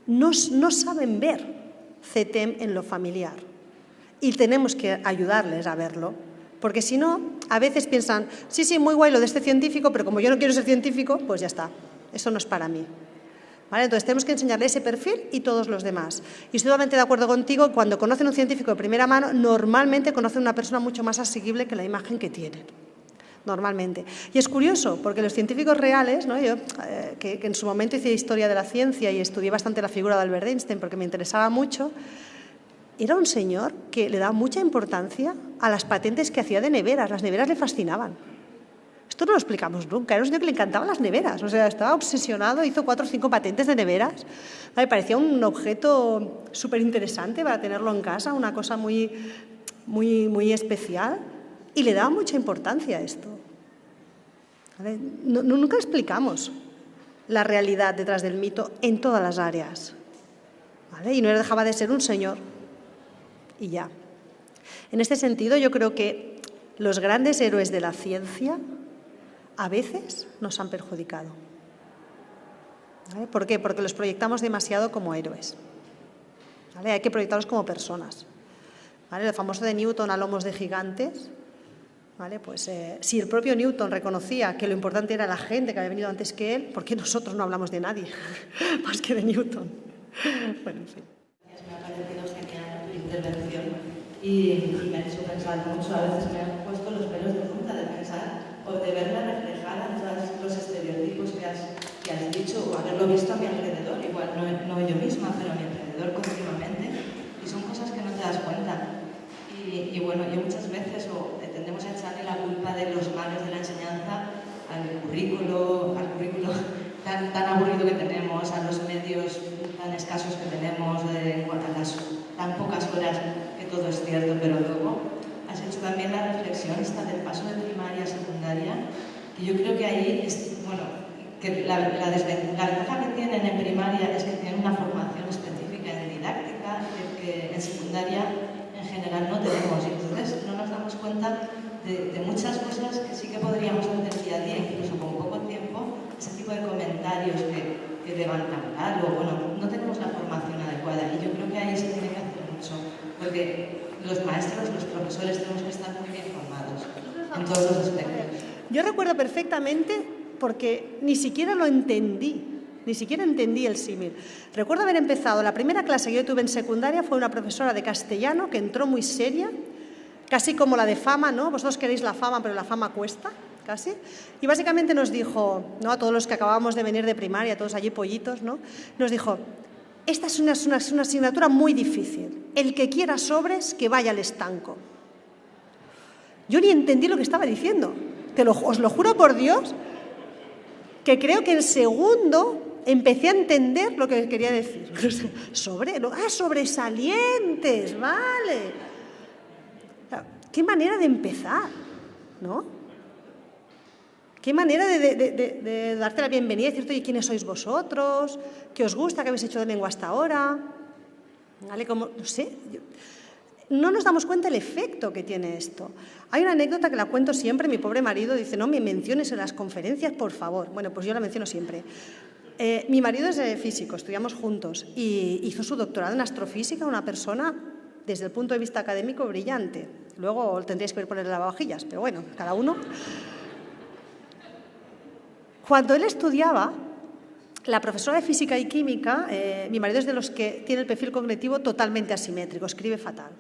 no saben ver CTEM en lo familiar y tenemos que ayudarles a verlo, porque si no, a veces piensan, sí, muy guay lo de este científico, pero como yo no quiero ser científico, pues ya está, eso no es para mí. ¿Vale? Entonces tenemos que enseñarle ese perfil y todos los demás. Y estoy totalmente de acuerdo contigo, cuando conocen a un científico de primera mano, normalmente conocen a una persona mucho más asequible que la imagen que tienen. Normalmente. Y es curioso, porque los científicos reales, ¿no?, yo que en su momento hice historia de la ciencia y estudié bastante la figura de Albert Einstein porque me interesaba mucho, era un señor que le daba mucha importancia a las patentes que hacía de neveras. Las neveras le fascinaban. Esto no lo explicamos nunca. Era un señor que le encantaban las neveras. O sea, estaba obsesionado, hizo 4 o 5 patentes de neveras. Me parecía un objeto súper interesante para tenerlo en casa, una cosa muy especial. Y le daba mucha importancia a esto. ¿Vale? Nunca explicamos la realidad detrás del mito en todas las áreas. ¿Vale? Y no dejaba de ser un señor. Y ya. En este sentido, yo creo que los grandes héroes de la ciencia a veces nos han perjudicado. ¿Vale? ¿Por qué? Porque los proyectamos demasiado como héroes. ¿Vale? Hay que proyectarlos como personas. ¿Vale? El famoso de Newton a lomos de gigantes. ¿Vale? Pues si el propio Newton reconocía que lo importante era la gente que había venido antes que él, ¿por qué nosotros no hablamos de nadie más que de Newton? Bueno, en fin. Me ha parecido genial tu intervención y me ha hecho pensar mucho. A veces me han puesto los pelos de punta de pensar o de verla reflejada en todos los estereotipos que has dicho o haberlo visto a mi alrededor, igual no yo misma, pero a mi alrededor continuamente, y son cosas que no te das cuenta. Y bueno, yo muchas veces tendemos a echarle la culpa de los males de la enseñanza al currículo tan aburrido que tenemos, a los medios tan escasos que tenemos, a las tan pocas horas, que todo es cierto, pero luego has hecho también la reflexión esta del paso de primaria a secundaria, que yo creo que ahí es, bueno, que la ventaja que tienen en primaria es que tienen una formación específica en didáctica, que en secundaria en general no tenemos, y entonces no nos damos cuenta de muchas cosas que sí que podríamos hacer día a día, incluso con poco tiempo, ese tipo de comentarios que levantan algo, bueno, no tenemos la formación adecuada, y yo creo que ahí se tiene que hacer mucho, porque los maestros, los profesores tenemos que estar muy bien formados en todos los aspectos. Yo recuerdo perfectamente, porque ni siquiera lo entendí, ni siquiera entendí el símil. Recuerdo haber empezado, la primera clase que yo tuve en secundaria fue una profesora de castellano que entró muy seria, casi como la de fama, ¿no? Vosotros queréis la fama, pero la fama cuesta, casi. Y básicamente nos dijo, ¿no? A todos los que acabábamos de venir de primaria, todos allí pollitos, ¿no? Nos dijo, esta es una asignatura muy difícil. El que quiera sobres, que vaya al estanco. Yo ni entendí lo que estaba diciendo. Os lo juro por Dios, que creo que en segundo empecé a entender lo que quería decir. Sobresalientes, vale. Qué manera de empezar, ¿no? Qué manera de darte la bienvenida y decirte, oye, ¿quiénes sois vosotros? ¿Qué os gusta? ¿Qué habéis hecho de lengua hasta ahora? ¿Vale? Como, no sé, no nos damos cuenta el efecto que tiene esto. Hay una anécdota que la cuento siempre, mi pobre marido dice, no me menciones en las conferencias, por favor. Bueno, pues yo la menciono siempre. Mi marido es físico, estudiamos juntos, y hizo su doctorado en astrofísica, una persona, desde el punto de vista académico, brillante. Luego tendríais que ver por el lavavajillas, pero bueno, cada uno. Cuando él estudiaba, la profesora de física y química, mi marido es de los que tiene el perfil cognitivo totalmente asimétrico, escribe fatal.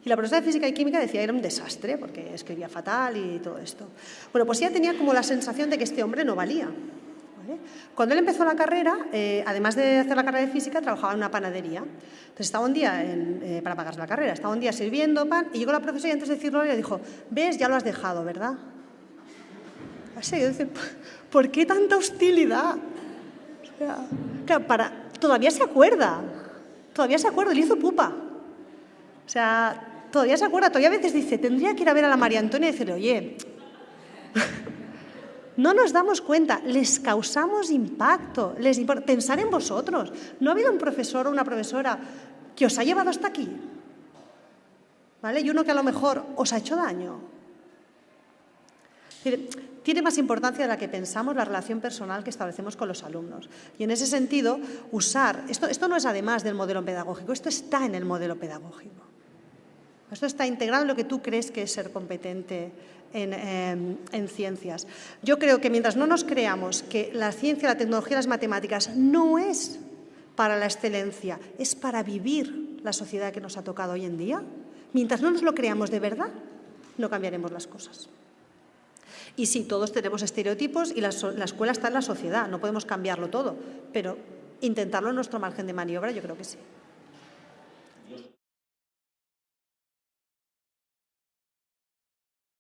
Y la profesora de física y química decía que era un desastre, porque escribía fatal y todo esto. Bueno, pues ella tenía como la sensación de que este hombre no valía. ¿Vale? Cuando él empezó la carrera, además de hacer la carrera de física, trabajaba en una panadería. Entonces estaba un día, para pagarse la carrera, estaba un día sirviendo pan, y llegó la profesora y antes de decirlo le dijo, ves, ya lo has dejado, ¿verdad? Así, yo decía, ¿por qué tanta hostilidad? O sea, claro, todavía se acuerda, le hizo pupa. O sea, todavía se acuerda, todavía a veces dice, tendría que ir a ver a la María Antonia y decirle, oye, no nos damos cuenta, les causamos impacto, pensar en vosotros. ¿No ha habido un profesor o una profesora que os ha llevado hasta aquí? ¿Vale? Y uno que a lo mejor os ha hecho daño. Tiene más importancia de la que pensamos la relación personal que establecemos con los alumnos. Y en ese sentido, esto no es además del modelo pedagógico, esto está en el modelo pedagógico. Esto está integrado en lo que tú crees que es ser competente en ciencias. Yo creo que mientras no nos creamos que la ciencia, la tecnología y las matemáticas no es para la excelencia, es para vivir la sociedad que nos ha tocado hoy en día, mientras no nos lo creamos de verdad, no cambiaremos las cosas. Y sí, todos tenemos estereotipos y la escuela está en la sociedad, no podemos cambiarlo todo, pero intentarlo en nuestro margen de maniobra yo creo que sí.